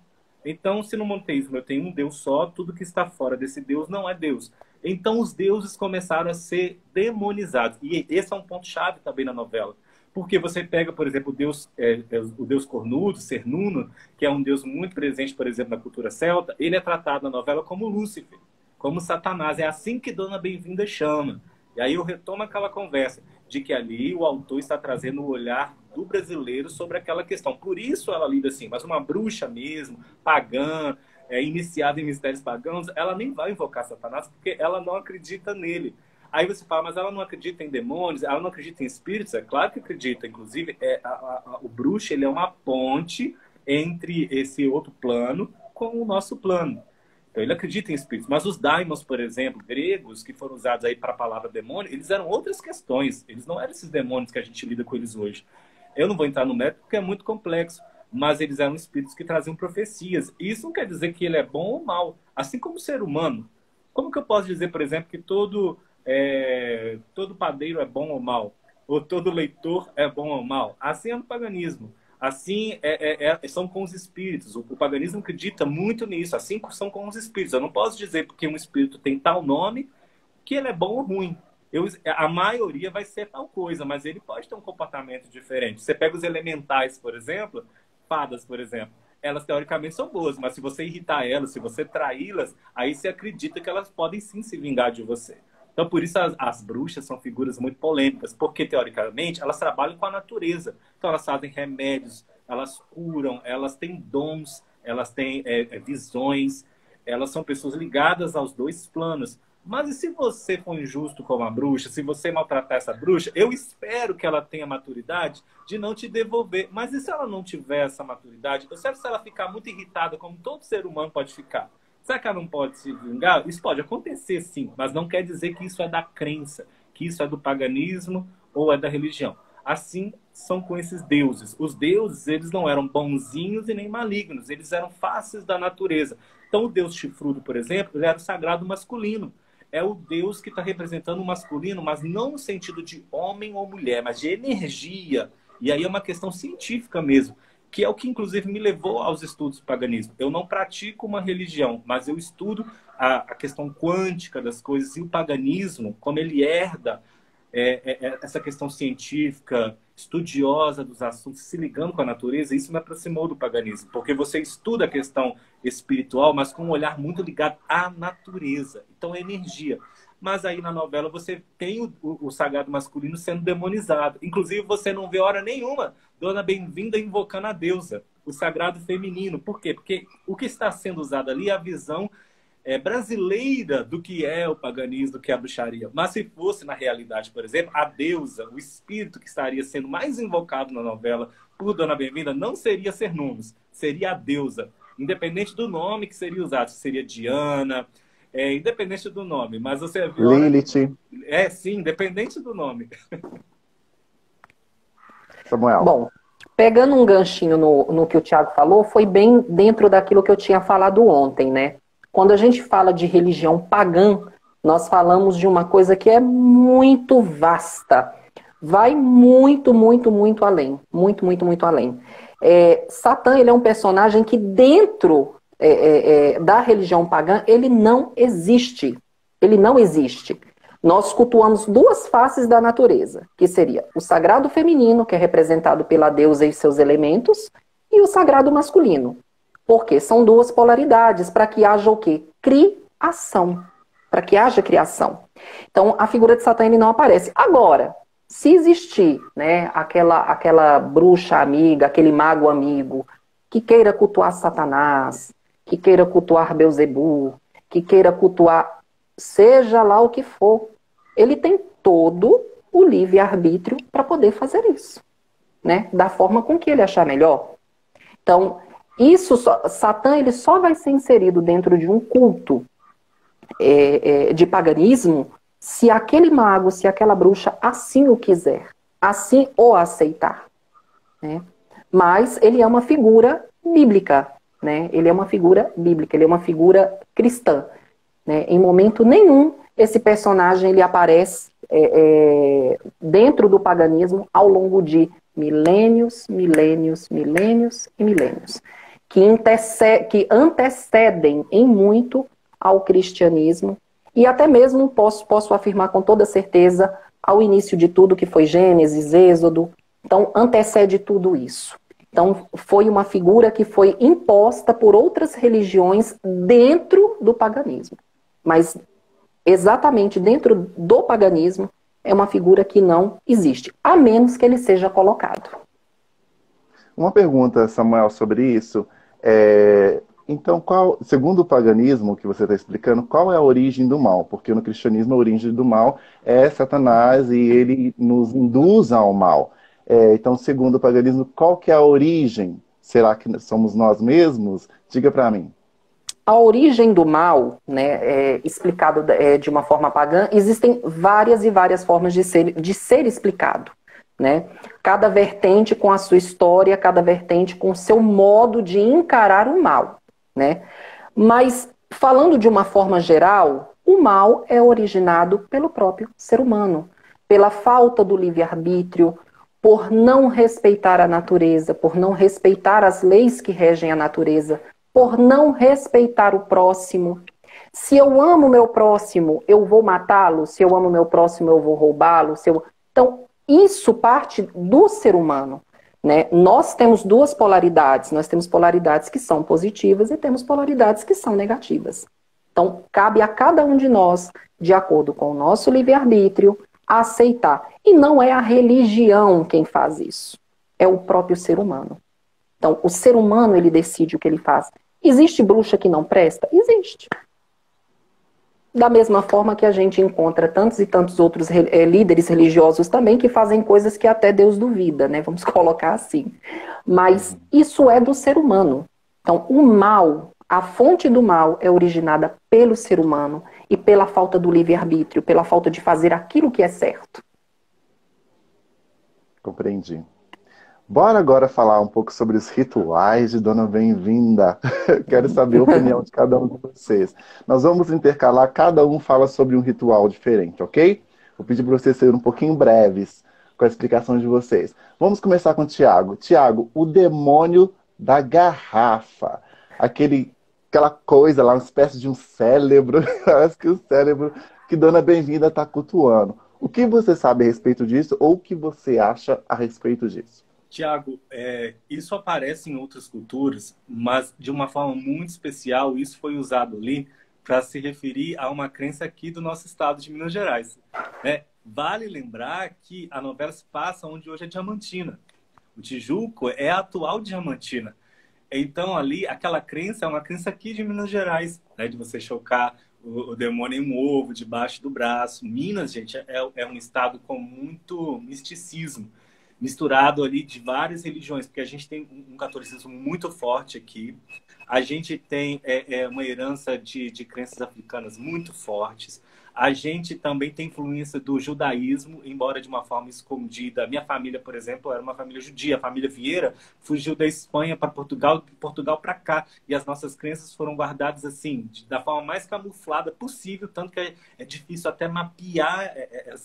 S2: Então, se no monoteísmo eu tenho um Deus só, tudo que está fora desse Deus não é Deus. Então, os deuses começaram a ser demonizados. E esse é um ponto-chave também na novela. Porque você pega, por exemplo, o deus cornudo, Cernuno, que é um deus muito presente, por exemplo, na cultura celta, ele é tratado na novela como Lúcifer, como Satanás. É assim que Dona Bem-vinda chama. E aí eu retomo aquela conversa de que ali o autor está trazendo o olhar do brasileiro sobre aquela questão. Por isso ela lida assim, mas uma bruxa mesmo, pagã, iniciada em mistérios pagãos, ela nem vai invocar Satanás porque ela não acredita nele. Aí você fala, mas ela não acredita em demônios, ela não acredita em espíritos? É claro que acredita. Inclusive, o bruxo ele é uma ponte entre esse outro plano com o nosso plano. Então, ele acredita em espíritos. Mas os daimons, por exemplo, gregos, que foram usados aí para a palavra demônio, eles eram outras questões. Eles não eram esses demônios que a gente lida com eles hoje. Eu não vou entrar no mérito porque é muito complexo, mas eles eram espíritos que traziam profecias. E isso não quer dizer que ele é bom ou mal. Assim como o ser humano. Como que eu posso dizer, por exemplo, que todo padeiro é bom ou mal? Ou todo leitor é bom ou mal? Assim é no paganismo. Assim são com os espíritos. O paganismo acredita muito nisso. Assim são com os espíritos. Eu não posso dizer porque um espírito tem tal nome que ele é bom ou ruim. A maioria vai ser tal coisa, mas ele pode ter um comportamento diferente. Você pega os elementais, por exemplo, fadas, por exemplo. Elas teoricamente são boas, mas se você irritar elas, se você traí-las, aí você acredita que elas podem sim se vingar de você. Então, por isso, as bruxas são figuras muito polêmicas, porque, teoricamente, elas trabalham com a natureza. Então, elas fazem remédios, elas curam, elas têm dons, elas têm visões, elas são pessoas ligadas aos dois planos. Mas e se você for injusto com a bruxa, se você maltratar essa bruxa, eu espero que ela tenha maturidade de não te devolver. Mas e se ela não tiver essa maturidade? Eu sei se ela ficar muito irritada, como todo ser humano pode ficar. Será que ela não pode se vingar? Isso pode acontecer, sim, mas não quer dizer que isso é da crença, que isso é do paganismo ou é da religião. Assim são com esses deuses. Os deuses, eles não eram bonzinhos e nem malignos, eles eram faces da natureza. Então, o deus chifrudo, por exemplo, ele era o sagrado masculino. É o deus que está representando o masculino, mas não no sentido de homem ou mulher, mas de energia. E aí é uma questão científica mesmo, que é o que, inclusive, me levou aos estudos do paganismo. Eu não pratico uma religião, mas eu estudo a questão quântica das coisas e o paganismo, como ele herda essa questão científica estudiosa dos assuntos, se ligando com a natureza, isso me aproximou do paganismo, porque você estuda a questão espiritual, mas com um olhar muito ligado à natureza. Então, é energia. Mas aí na novela você tem o sagrado masculino sendo demonizado. Inclusive, você não vê hora nenhuma Dona Bem-vinda invocando a deusa, o sagrado feminino. Por quê? Porque o que está sendo usado ali é a visão brasileira do que é o paganismo, do que é a bruxaria. Mas se fosse, na realidade, por exemplo, a deusa, o espírito que estaria sendo mais invocado na novela por Dona Bem-vinda, não seria Ser Números, seria a deusa. Independente do nome que seria usado, seria Diana, independente do nome. Mas você viu...
S1: Lilith.
S2: Sim, independente do nome.
S1: Samuel.
S3: Bom, pegando um ganchinho no que o Thiago falou, foi bem dentro daquilo que eu tinha falado ontem, né? Quando a gente fala de religião pagã, nós falamos de uma coisa que é muito vasta. Vai muito, muito, muito além. Muito, muito, muito além. Satã, ele é um personagem que dentro da religião pagã, ele não existe. Ele não existe. Nós cultuamos duas faces da natureza, que seria o sagrado feminino, que é representado pela deusa e seus elementos, e o sagrado masculino. Porque são duas polaridades, para que haja o quê? Criação. Para que haja criação. Então, a figura de Satã ele não aparece. Agora, se existir, né, aquela bruxa amiga, aquele mago amigo, que queira cultuar Satanás, que queira cultuar Belzebu, que queira cultuar seja lá o que for, ele tem todo o livre-arbítrio para poder fazer isso, né? Da forma com que ele achar melhor. Então, Satã ele só vai ser inserido dentro de um culto de paganismo se aquele mago, se aquela bruxa assim o quiser, assim o aceitar, né? Mas ele é uma figura bíblica, né? Ele é uma figura bíblica, ele é uma figura cristã, né? Em momento nenhum esse personagem ele aparece dentro do paganismo ao longo de milênios, milênios, milênios e milênios, que antecedem em muito ao cristianismo e até mesmo posso afirmar com toda certeza ao início de tudo que foi Gênesis, Êxodo. Então antecede tudo isso. Então foi uma figura que foi imposta por outras religiões dentro do paganismo. Mas exatamente dentro do paganismo é uma figura que não existe, a menos que ele seja colocado.
S1: Uma pergunta, Samuel, sobre isso. Então, segundo o paganismo que você está explicando, qual é a origem do mal? Porque no cristianismo a origem do mal é Satanás e ele nos induz ao mal. Então, segundo o paganismo, qual que é a origem? Será que somos nós mesmos? Diga para mim.
S3: A origem do mal, né, explicado de uma forma pagã, existem várias e várias formas de ser explicado, né? Cada vertente com a sua história, cada vertente com o seu modo de encarar o mal, né? Mas, falando de uma forma geral, o mal é originado pelo próprio ser humano, pela falta do livre-arbítrio, por não respeitar a natureza, por não respeitar as leis que regem a natureza, por não respeitar o próximo. Se eu amo meu próximo, eu vou matá-lo. Se eu amo meu próximo, eu vou roubá-lo. Então, isso parte do ser humano, né? Nós temos duas polaridades. Nós temos polaridades que são positivas e temos polaridades que são negativas. Então, cabe a cada um de nós, de acordo com o nosso livre-arbítrio, aceitar. E não é a religião quem faz isso. É o próprio ser humano. Então, o ser humano, ele decide o que ele faz. Existe bruxa que não presta? Existe. Da mesma forma que a gente encontra tantos e tantos outros líderes religiosos também que fazem coisas que até Deus duvida, né? Vamos colocar assim. Mas isso é do ser humano. Então, o mal, a fonte do mal é originada pelo ser humano e pela falta do livre-arbítrio, pela falta de fazer aquilo que é certo.
S1: Compreendi. Bora agora falar um pouco sobre os rituais de Dona Bem-vinda. Quero saber a opinião de cada um de vocês. Nós vamos intercalar, cada um fala sobre um ritual diferente, ok? Vou pedir para vocês serem um pouquinho breves com a explicação de vocês. Vamos começar com o Thiago. Thiago, o demônio da garrafa. Aquela coisa lá, uma espécie de um cérebro. Parece que o cérebro que Dona Bem-vinda está cultuando. O que você sabe a respeito disso ou o que você acha a respeito disso?
S2: Tiago, isso aparece em outras culturas, mas de uma forma muito especial, isso foi usado ali para se referir a uma crença aqui do nosso estado de Minas Gerais, né? Vale lembrar que a novela se passa onde hoje é Diamantina. O Tijuco é a atual Diamantina. Então, ali, aquela crença é uma crença aqui de Minas Gerais, né? De você chocar o demônio em um ovo debaixo do braço. Minas, gente, é um estado com muito misticismo, misturado ali de várias religiões, porque a gente tem um catolicismo muito forte aqui. A gente tem uma herança de crenças africanas muito fortes. A gente também tem influência do judaísmo, embora de uma forma escondida. Minha família, por exemplo, era uma família judia. A família Vieira fugiu da Espanha para Portugal, de Portugal para cá. E as nossas crenças foram guardadas assim, da forma mais camuflada possível, tanto que é difícil até mapear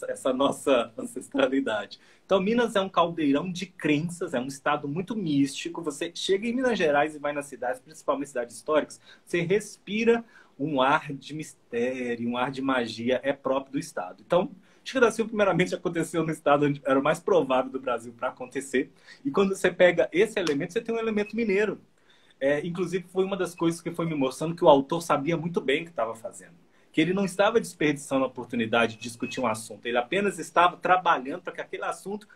S2: essa nossa ancestralidade. Então, Minas é um caldeirão de crenças, é um estado muito místico. Você chega em Minas Gerais e vai nas cidades, principalmente cidades históricas, você respira um ar de mistério, um ar de magia é próprio do estado. Então, Chico da Silva, primeiramente, aconteceu no estado onde era o mais provável do Brasil para acontecer. E quando você pega esse elemento, você tem um elemento mineiro. Inclusive, foi uma das coisas que foi me mostrando que o autor sabia muito bem o que estava fazendo. Que ele não estava desperdiçando a oportunidade de discutir um assunto. Ele apenas estava trabalhando para que aquele assunto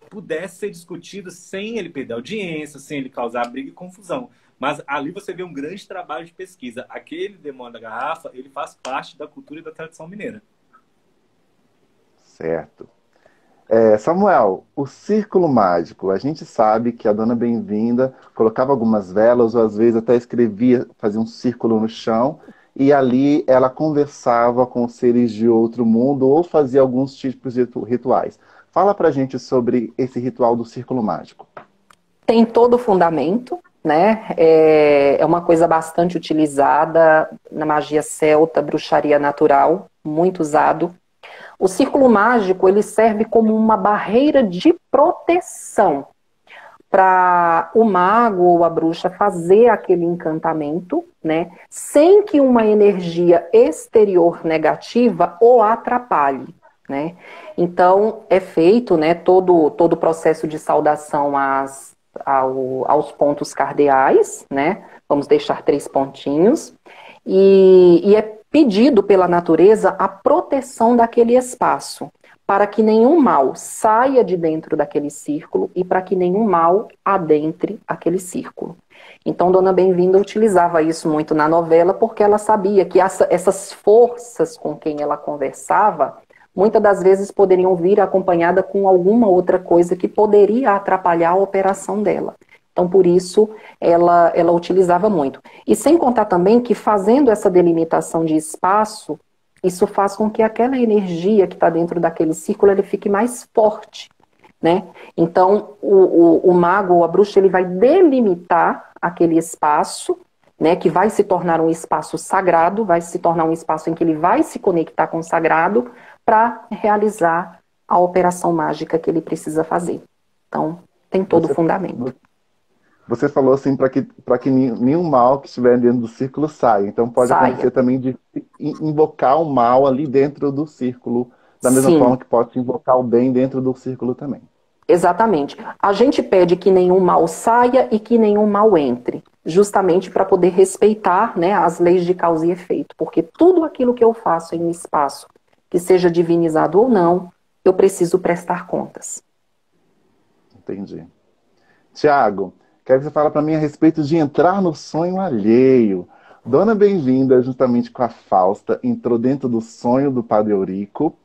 S2: pudesse ser discutido sem ele perder audiência, sem ele causar briga e confusão. Mas ali você vê um grande trabalho de pesquisa. Aquele demônio da garrafa, ele faz parte da cultura e da tradição mineira.
S1: Certo. Samuel, o círculo mágico. A gente sabe que a Dona Bem-vinda colocava algumas velas, ou às vezes até escrevia, fazia um círculo no chão, e ali ela conversava com seres de outro mundo ou fazia alguns tipos de rituais. Fala pra gente sobre esse ritual do círculo mágico.
S3: Tem todo o fundamento, né? É uma coisa bastante utilizada na magia celta, bruxaria natural, muito usado. O círculo mágico, ele serve como uma barreira de proteção para o mago ou a bruxa fazer aquele encantamento, né? Sem que uma energia exterior negativa o atrapalhe, né? Então, é feito, né, todo o processo de saudação aos pontos cardeais, né? Vamos deixar 3 pontinhos. E é pedido pela natureza a proteção daquele espaço, para que nenhum mal saia de dentro daquele círculo e para que nenhum mal adentre aquele círculo. Então, Dona Bem-vinda utilizava isso muito na novela, porque ela sabia que essas forças com quem ela conversava, muitas das vezes poderiam vir acompanhada com alguma outra coisa que poderia atrapalhar a operação dela. Então, por isso, ela utilizava muito. E sem contar também que fazendo essa delimitação de espaço, isso faz com que aquela energia que está dentro daquele círculo, ele fique mais forte, né? Então, o mago ou a bruxa, ele vai delimitar aquele espaço, né, que vai se tornar um espaço sagrado, vai se tornar um espaço em que ele vai se conectar com o sagrado para realizar a operação mágica que ele precisa fazer. Então, tem todo o fundamento.
S1: Você falou assim para que nenhum mal que estiver dentro do círculo saia. Então pode acontecer também de invocar o mal ali dentro do círculo, da mesma forma que pode invocar o bem dentro do círculo também.
S3: Exatamente. A gente pede que nenhum mal saia e que nenhum mal entre, justamente para poder respeitar, né, as leis de causa e efeito. Porque tudo aquilo que eu faço em um espaço, que seja divinizado ou não, eu preciso prestar contas.
S1: Entendi. Tiago, quero que você fale para mim a respeito de entrar no sonho alheio. Dona Bem-vinda, juntamente com a Fausta, entrou dentro do sonho do Padre Eurico,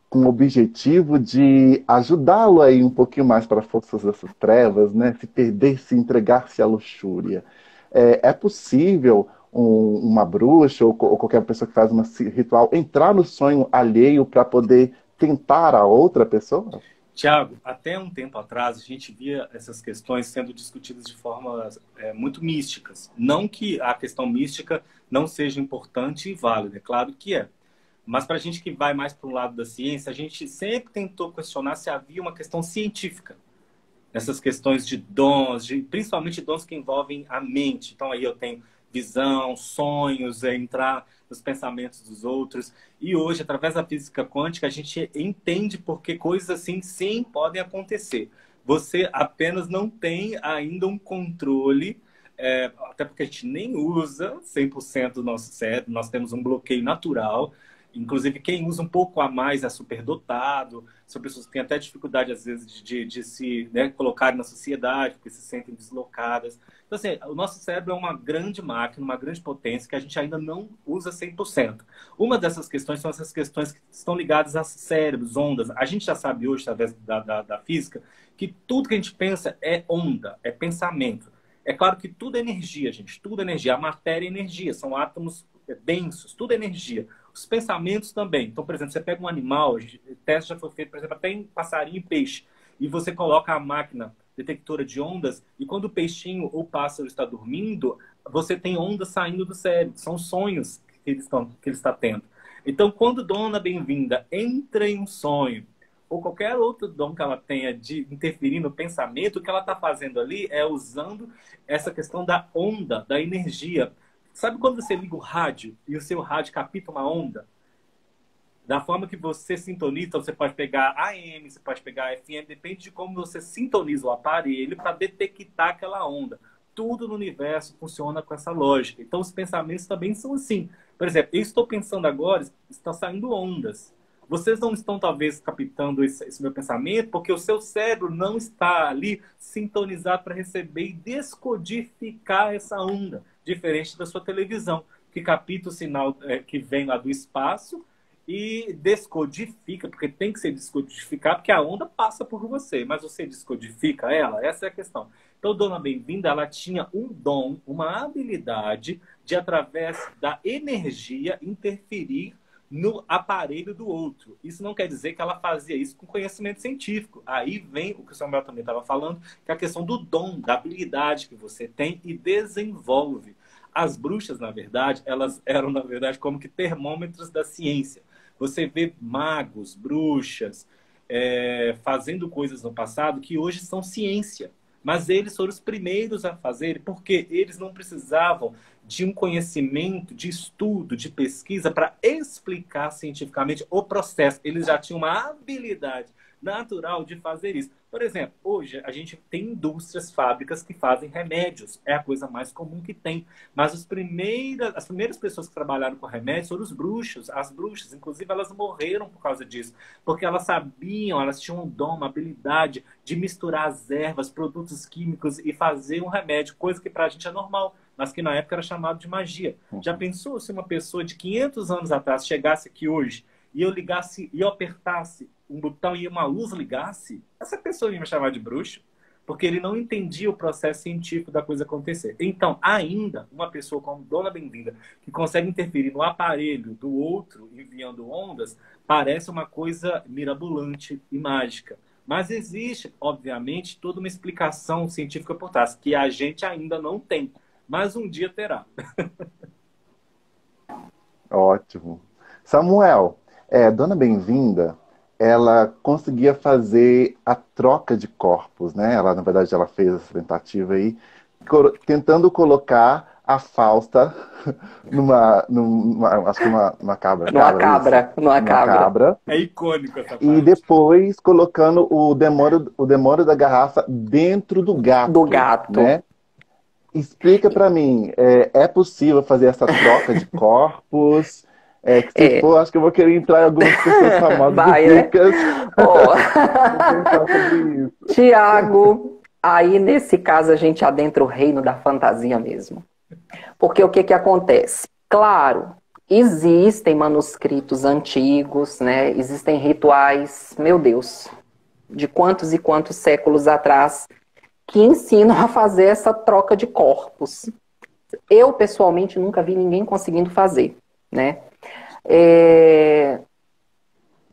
S1: com o objetivo de ajudá-lo aí um pouquinho mais para forças dessas trevas, né? Se perder, se entregar-se à luxúria. É possível uma bruxa ou qualquer pessoa que faz um ritual entrar no sonho alheio para poder tentar a outra pessoa?
S2: Tiago, até um tempo atrás, a gente via essas questões sendo discutidas de formas muito místicas. Não que a questão mística não seja importante e válida, é claro que é. Mas para a gente que vai mais para o lado da ciência, a gente sempre tentou questionar se havia uma questão científica nessas questões de dons, principalmente dons que envolvem a mente. Então aí eu tenho visão, sonhos, entrar nos pensamentos dos outros. E hoje, através da física quântica, a gente entende porque coisas assim, sim, podem acontecer. Você apenas não tem ainda um controle, até porque a gente nem usa 100% do nosso cérebro, nós temos um bloqueio natural. Inclusive, quem usa um pouco a mais é superdotado. São pessoas que têm até dificuldade, às vezes, de se, né, colocar na sociedade, porque se sentem deslocadas. Então, assim, o nosso cérebro é uma grande máquina, uma grande potência que a gente ainda não usa 100%. Uma dessas questões são essas questões que estão ligadas a cérebros, ondas. A gente já sabe hoje, através da física, que tudo que a gente pensa é onda, é pensamento. É claro que tudo é energia, gente. Tudo é energia. A matéria é energia. São átomos densos. Tudo é energia. Os pensamentos também. Então, por exemplo, você pega um animal, o teste já foi feito, por exemplo, até em passarinho e peixe, e você coloca a máquina detectora de ondas, e quando o peixinho ou o pássaro está dormindo, você tem ondas saindo do cérebro. São sonhos que ele está tendo. Então, quando Dona Bem-vinda entra em um sonho, ou qualquer outro dom que ela tenha de interferir no pensamento, o que ela está fazendo ali é usando essa questão da onda, da energia. Sabe quando você liga o rádio e o seu rádio capta uma onda? Da forma que você sintoniza, você pode pegar AM, você pode pegar FM, depende de como você sintoniza o aparelho para detectar aquela onda. Tudo no universo funciona com essa lógica. Então, os pensamentos também são assim. Por exemplo, eu estou pensando agora, estão saindo ondas. Vocês não estão, talvez, captando esse meu pensamento porque o seu cérebro não está ali sintonizado para receber e descodificar essa onda, diferente da sua televisão, que capta o sinal que vem lá do espaço e descodifica, porque tem que ser descodificado, porque a onda passa por você, mas você descodifica ela? Essa é a questão. Então, Dona Bem-vinda, ela tinha um dom, uma habilidade de, através da energia, interferir no aparelho do outro. Isso não quer dizer que ela fazia isso com conhecimento científico. Aí vem o que o Samuel também estava falando, que é a questão do dom, da habilidade que você tem e desenvolve. As bruxas, na verdade, elas eram, na verdade, como que termômetros da ciência. Você vê magos, bruxas, fazendo coisas no passado que hoje são ciência. Mas eles foram os primeiros a fazer, porque eles não precisavam de um conhecimento, de estudo, de pesquisa para explicar cientificamente o processo. Eles já tinham uma habilidade natural de fazer isso. Por exemplo, hoje a gente tem indústrias, fábricas que fazem remédios. É a coisa mais comum que tem. Mas as primeiras pessoas que trabalharam com remédios foram os bruxos. As bruxas, inclusive, elas morreram por causa disso. Porque elas sabiam, elas tinham um dom, uma habilidade de misturar as ervas, produtos químicos e fazer um remédio. Coisa que para a gente é normal, mas que na época era chamado de magia. Já pensou se uma pessoa de 500 anos atrás chegasse aqui hoje e eu ligasse, e eu apertasse um botão e uma luz ligasse, essa pessoa ia me chamar de bruxo, porque ele não entendia o processo científico da coisa acontecer. Então, ainda, uma pessoa como Dona Bem-vinda, que consegue interferir no aparelho do outro, enviando ondas, parece uma coisa mirabolante e mágica. Mas existe, obviamente, toda uma explicação científica por trás, que a gente ainda não tem, mas um dia terá.
S1: Ótimo. Samuel, Dona Bem-vinda, ela conseguia fazer a troca de corpos, né? Ela, na verdade, ela fez essa tentativa aí, tentando colocar a Fausta acho que numa cabra.
S3: Numa cabra.
S2: É icônico essa parte.
S1: E depois colocando o demônio da garrafa dentro do gato.
S3: Do gato.
S1: Né? Explica pra mim, é possível fazer essa troca de corpos? Se for, acho que eu vou querer entrar em algumas pessoas famosas.
S3: Vai, né? Tiago, aí nesse caso a gente adentra o reino da fantasia mesmo. Porque o que acontece? Claro, existem manuscritos antigos, né? Existem rituais, meu Deus, de quantos e quantos séculos atrás, que ensinam a fazer essa troca de corpos. Eu, pessoalmente, nunca vi ninguém conseguindo fazer, né?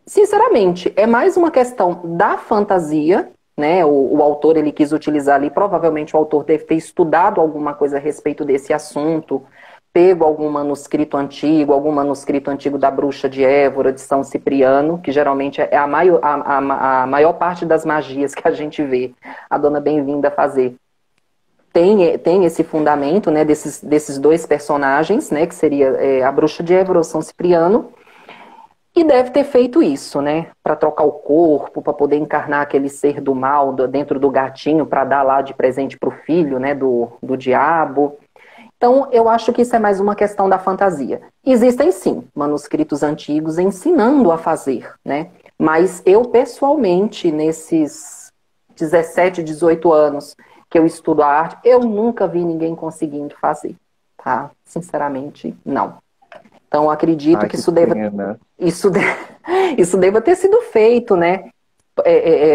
S3: Sinceramente, é mais uma questão da fantasia, né? O autor, ele quis utilizar ali, provavelmente o autor deve ter estudado alguma coisa a respeito desse assunto, pego algum manuscrito antigo da Bruxa de Évora, de São Cipriano, que geralmente é a maior parte das magias que a gente vê a Dona Bem-vinda fazer. tem esse fundamento, né, desses dois personagens, né, que seria a Bruxa de Évora ou São Cipriano, e deve ter feito isso, né, para trocar o corpo, para poder encarnar aquele ser do mal dentro do gatinho, para dar lá de presente para o filho, né, do diabo. Então, eu acho que isso é mais uma questão da fantasia. Existem, sim, manuscritos antigos ensinando a fazer, né, mas eu, pessoalmente, nesses 17, 18 anos que eu estudo a arte, eu nunca vi ninguém conseguindo fazer, tá? Sinceramente, não. Então, acredito
S1: Ai,
S3: que
S1: que pena.
S3: isso deva ter sido feito, né?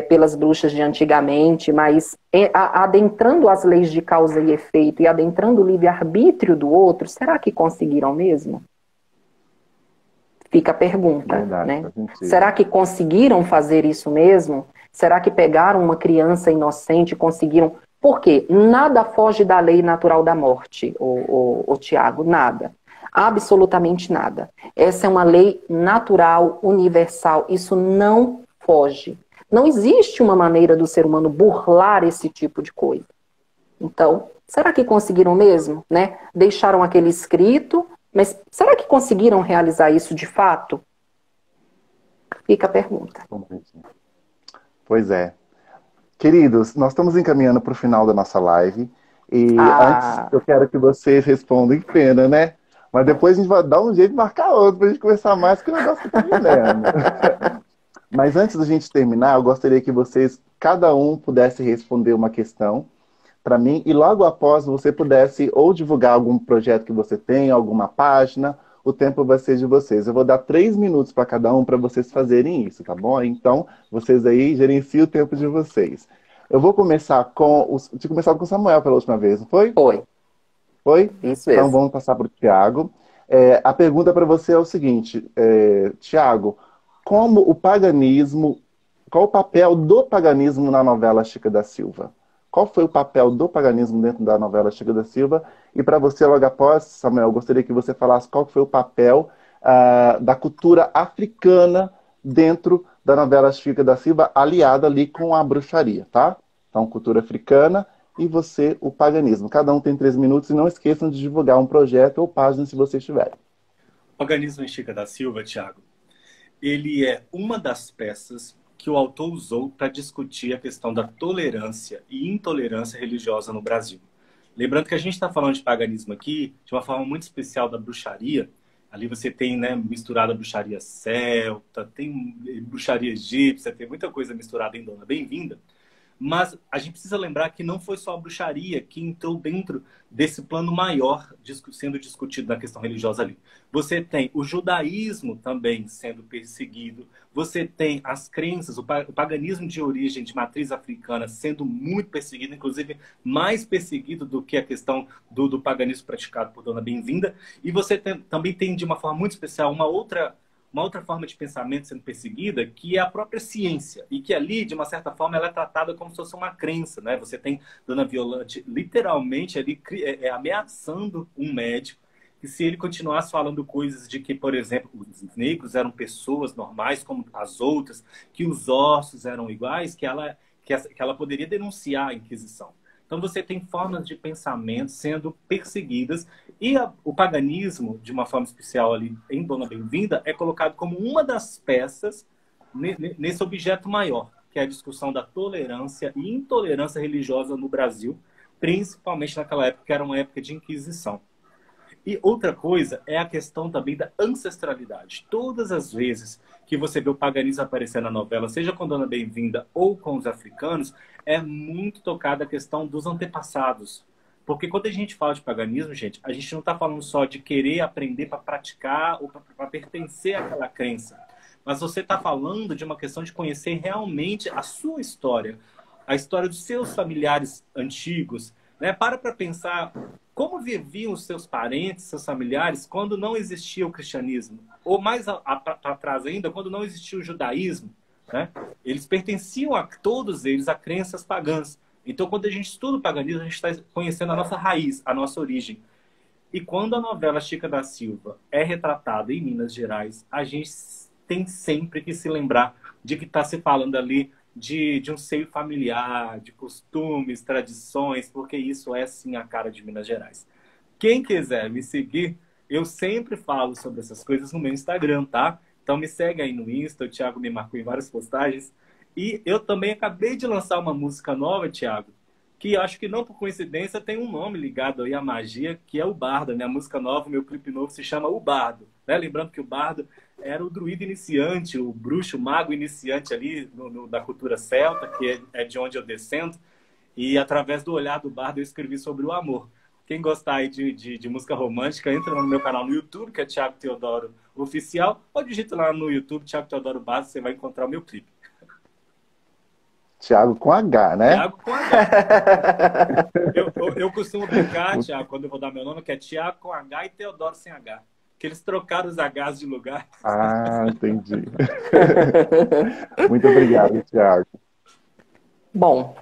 S3: Pelas bruxas de antigamente, mas adentrando as leis de causa e efeito e adentrando o livre-arbítrio do outro, será que conseguiram mesmo? Fica a pergunta,
S1: Verdade,
S3: né?
S1: faz sentido.
S3: Será que conseguiram fazer isso mesmo? Será que pegaram uma criança inocente e conseguiram... Por quê? Nada foge da lei natural da morte, o Tiago, nada. Absolutamente nada. Essa é uma lei natural, universal. Isso não foge. Não existe uma maneira do ser humano burlar esse tipo de coisa. Então, será que conseguiram mesmo, né? Deixaram aquele escrito, mas será que conseguiram realizar isso de fato? Fica a pergunta.
S1: Pois é. Queridos, nós estamos encaminhando para o final da nossa live. E antes,
S3: Ah,
S1: eu quero que vocês respondam em pena, né? Mas depois a gente vai dar um jeito de marcar outro para a gente conversar mais, que o negócio está terminando. Mas antes da gente terminar, eu gostaria que vocês, cada um, pudesse responder uma questão para mim e logo após você pudesse ou divulgar algum projeto que você tem, alguma página, o tempo vai ser de vocês. Eu vou dar 3 minutos para cada um para vocês fazerem isso, tá bom? Então, vocês aí gerenciem o tempo de vocês. Eu vou começar com... Tinha começado com o Samuel pela última vez, não foi?
S3: foi.
S1: Foi?
S3: Isso
S1: Então,
S3: mesmo.
S1: vamos passar para o Tiago. A pergunta para você é o seguinte, Tiago, como o paganismo... Qual o papel do paganismo na novela Chica da Silva? Qual foi o papel do paganismo dentro da novela Chica da Silva? E para você, logo após, Samuel, eu gostaria que você falasse qual foi o papel da cultura africana dentro da novela Chica da Silva, aliada ali com a bruxaria, tá? Então, cultura africana e você, o paganismo. Cada um tem 3 minutos e não esqueçam de divulgar um projeto ou página se vocês tiverem.
S2: O Organismo em Chica da Silva, Tiago, ele é uma das peças que o autor usou para discutir a questão da tolerância e intolerância religiosa no Brasil. Lembrando que a gente está falando de paganismo aqui de uma forma muito especial da bruxaria. Ali você tem, né, misturada a bruxaria celta, tem bruxaria egípcia, tem muita coisa misturada em Dona Bem-vinda. Mas a gente precisa lembrar que não foi só a bruxaria que entrou dentro desse plano maior sendo discutido na questão religiosa ali. Você tem o judaísmo também sendo perseguido, você tem as crenças, o paganismo de origem, de matriz africana sendo muito perseguido, inclusive mais perseguido do que a questão do paganismo praticado por Dona Bem-vinda. E você também tem, de uma forma muito especial, uma outra forma de pensamento sendo perseguida, que é a própria ciência. E que ali, de uma certa forma, ela é tratada como se fosse uma crença, né? Você tem Dona Violante literalmente ali ameaçando um médico, que se ele continuasse falando coisas de que, por exemplo, os negros eram pessoas normais como as outras, que os ossos eram iguais, que ela poderia denunciar a Inquisição. Então você tem formas de pensamento sendo perseguidas e o paganismo, de uma forma especial ali em Dona Bem-vinda, é colocado como uma das peças nesse objeto maior, que é a discussão da tolerância e intolerância religiosa no Brasil, principalmente naquela época, que era uma época de Inquisição. E outra coisa é a questão também da ancestralidade. Todas as vezes que você vê o paganismo aparecer na novela, seja com Dona Bem-vinda ou com os africanos, é muito tocada a questão dos antepassados. Porque quando a gente fala de paganismo, gente, a gente não está falando só de querer aprender para praticar ou para pertencer àquela crença. Mas você está falando de uma questão de conhecer realmente a sua história, a história dos seus familiares antigos, né? Para pensar como viviam os seus parentes, seus familiares, quando não existia o cristianismo. Ou mais para trás ainda, quando não existia o judaísmo. Né? Eles pertenciam a todos eles a crenças pagãs. Então, quando a gente estuda o paganismo, a gente está conhecendo a nossa raiz, a nossa origem. E quando a novela Chica da Silva é retratada em Minas Gerais, a gente tem sempre que se lembrar de que está se falando ali de um seio familiar, de costumes, tradições, porque isso é sim a cara de Minas Gerais. Quem quiser me seguir, eu sempre falo sobre essas coisas no meu Instagram, tá? Então me segue aí no Insta, o Thiago me marcou em várias postagens. E eu também acabei de lançar uma música nova, Thiago, que acho que não por coincidência tem um nome ligado aí à magia, que é o Bardo. A minha música nova, o meu clipe novo se chama O Bardo, né? Lembrando que o Bardo era o druida iniciante, o bruxo, o mago iniciante ali da cultura celta, que é de onde eu descendo. E através do olhar do Bardo eu escrevi sobre o amor. Quem gostar aí de música romântica, entra no meu canal no YouTube, que é Thiago Teodoro Oficial, ou digita lá no YouTube, Thiago Teodoro Bardo, você vai encontrar o meu clipe.
S1: Thiago com H, né?
S2: Thiago com H. Eu costumo brincar, Thiago, quando eu vou dar meu nome, que é Thiago com H e Teodoro sem H. Que eles trocaram os Hs de lugar.
S1: Ah, entendi. Muito obrigado, Thiago.
S3: Bom,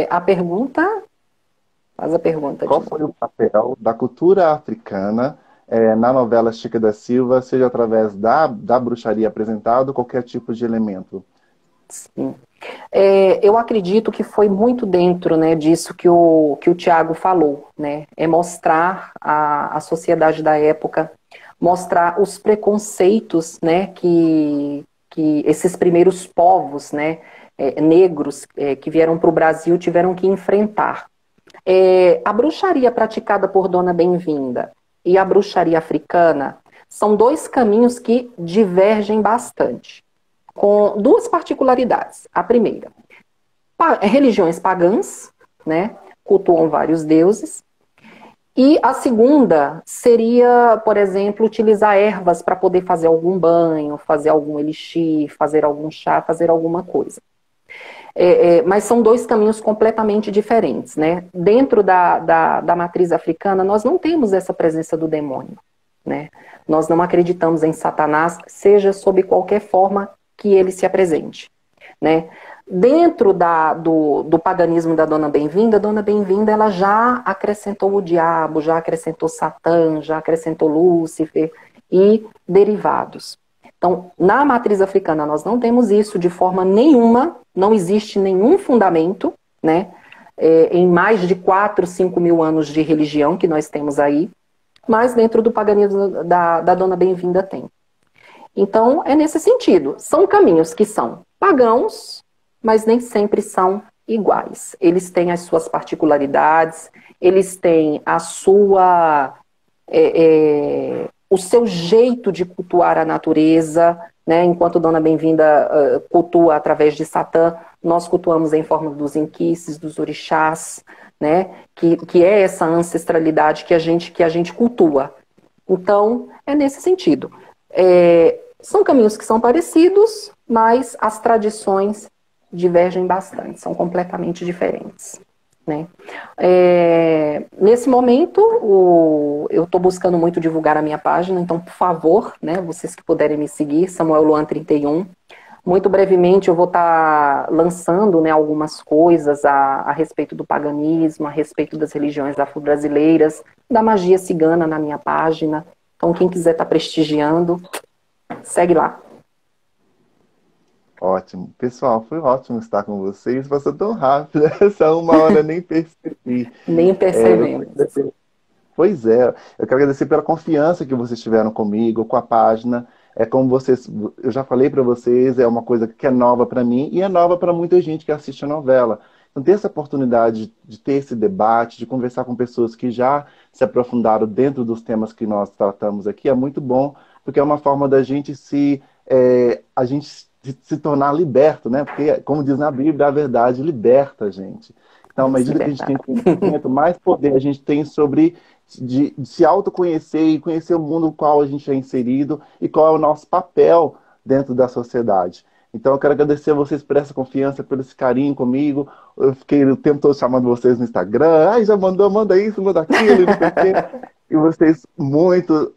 S3: a pergunta... Faz a pergunta.
S1: Qual foi o papel da cultura africana na novela Chica da Silva, seja através da bruxaria apresentada ou qualquer tipo de elemento?
S3: Sim. Eu acredito que foi muito dentro, né, disso que o Thiago falou, né? É mostrar a sociedade da época, mostrar os preconceitos, né, que esses primeiros povos, né, negros que vieram para o Brasil tiveram que enfrentar. A bruxaria praticada por Dona Bem-vinda e a bruxaria africana são dois caminhos que divergem bastante, com duas particularidades. A primeira, religiões pagãs, né, cultuam vários deuses. E a segunda seria, por exemplo, utilizar ervas para poder fazer algum banho, fazer algum elixir, fazer algum chá, fazer alguma coisa. Mas são dois caminhos completamente diferentes, né? Dentro da matriz africana, nós não temos essa presença do demônio, né? Nós não acreditamos em Satanás, seja sob qualquer forma que ele se apresente, né? Dentro do paganismo da Dona Bem-vinda, a Dona Bem-vinda ela já acrescentou o diabo, já acrescentou Satã, já acrescentou Lúcifer e derivados. Então, na matriz africana, nós não temos isso de forma nenhuma, não existe nenhum fundamento, né, em mais de 4, 5 mil anos de religião que nós temos aí, mas dentro do paganismo da Dona Bem-vinda tem. Então, é nesse sentido. São caminhos que são pagãos, mas nem sempre são iguais. Eles têm as suas particularidades, eles têm a sua... o seu jeito de cultuar a natureza, né? Enquanto Dona Bem-vinda cultua através de Satã, nós cultuamos em forma dos inquices, dos orixás, né? Que é essa ancestralidade que a gente cultua. Então, é nesse sentido. São caminhos que são parecidos, mas as tradições divergem bastante, são completamente diferentes. Né? Nesse momento, eu estou buscando muito divulgar a minha página, então, por favor, né, vocês que puderem me seguir, Samuel Luan 31. Muito brevemente eu vou estar lançando, né, algumas coisas a respeito do paganismo, a respeito das religiões afro-brasileiras, da magia cigana na minha página. Então, quem quiser estar prestigiando, segue lá.
S1: Ótimo. Pessoal, foi ótimo estar com vocês. Passou tão rápido, essa 1 hora nem percebi.
S3: Nem percebemos.
S1: Pois é, eu quero agradecer pela confiança que vocês tiveram comigo, com a página. Como eu já falei para vocês, é uma coisa que é nova para mim e é nova para muita gente que assiste a novela. Então, ter essa oportunidade de ter esse debate, de conversar com pessoas que já se aprofundaram dentro dos temas que nós tratamos aqui, é muito bom, porque é uma forma da gente se tornar liberto, né? Porque, como diz na Bíblia, a verdade liberta a gente. Então, à medida que a gente tem conhecimento, mais poder a gente tem de se autoconhecer e conhecer o mundo no qual a gente é inserido e qual é o nosso papel dentro da sociedade. Então, eu quero agradecer a vocês por essa confiança, por esse carinho comigo. Eu fiquei o tempo todo chamando vocês no Instagram. Ai, já mandou, manda isso, manda aquilo, não sei o quê. E vocês muito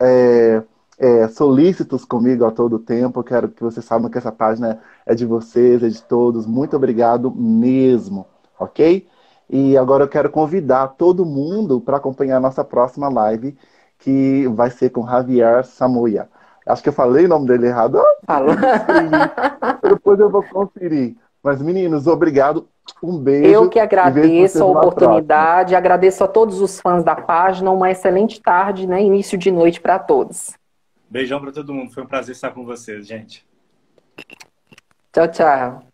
S1: solícitos comigo a todo tempo. Eu quero que vocês saibam que essa página é de vocês, é de todos. Muito obrigado mesmo, ok? E agora eu quero convidar todo mundo para acompanhar a nossa próxima live, que vai ser com Javier Samoia. Acho que eu falei o nome dele errado.
S3: Falou.
S1: Depois eu vou conferir. Mas, meninos, obrigado. Um beijo.
S3: Eu que agradeço a
S1: próxima.
S3: oportunidade, agradeço a todos os fãs da página. Uma excelente tarde, né? Início de noite para todos.
S2: Beijão para todo mundo. Foi um prazer estar com vocês, gente.
S3: Tchau, tchau.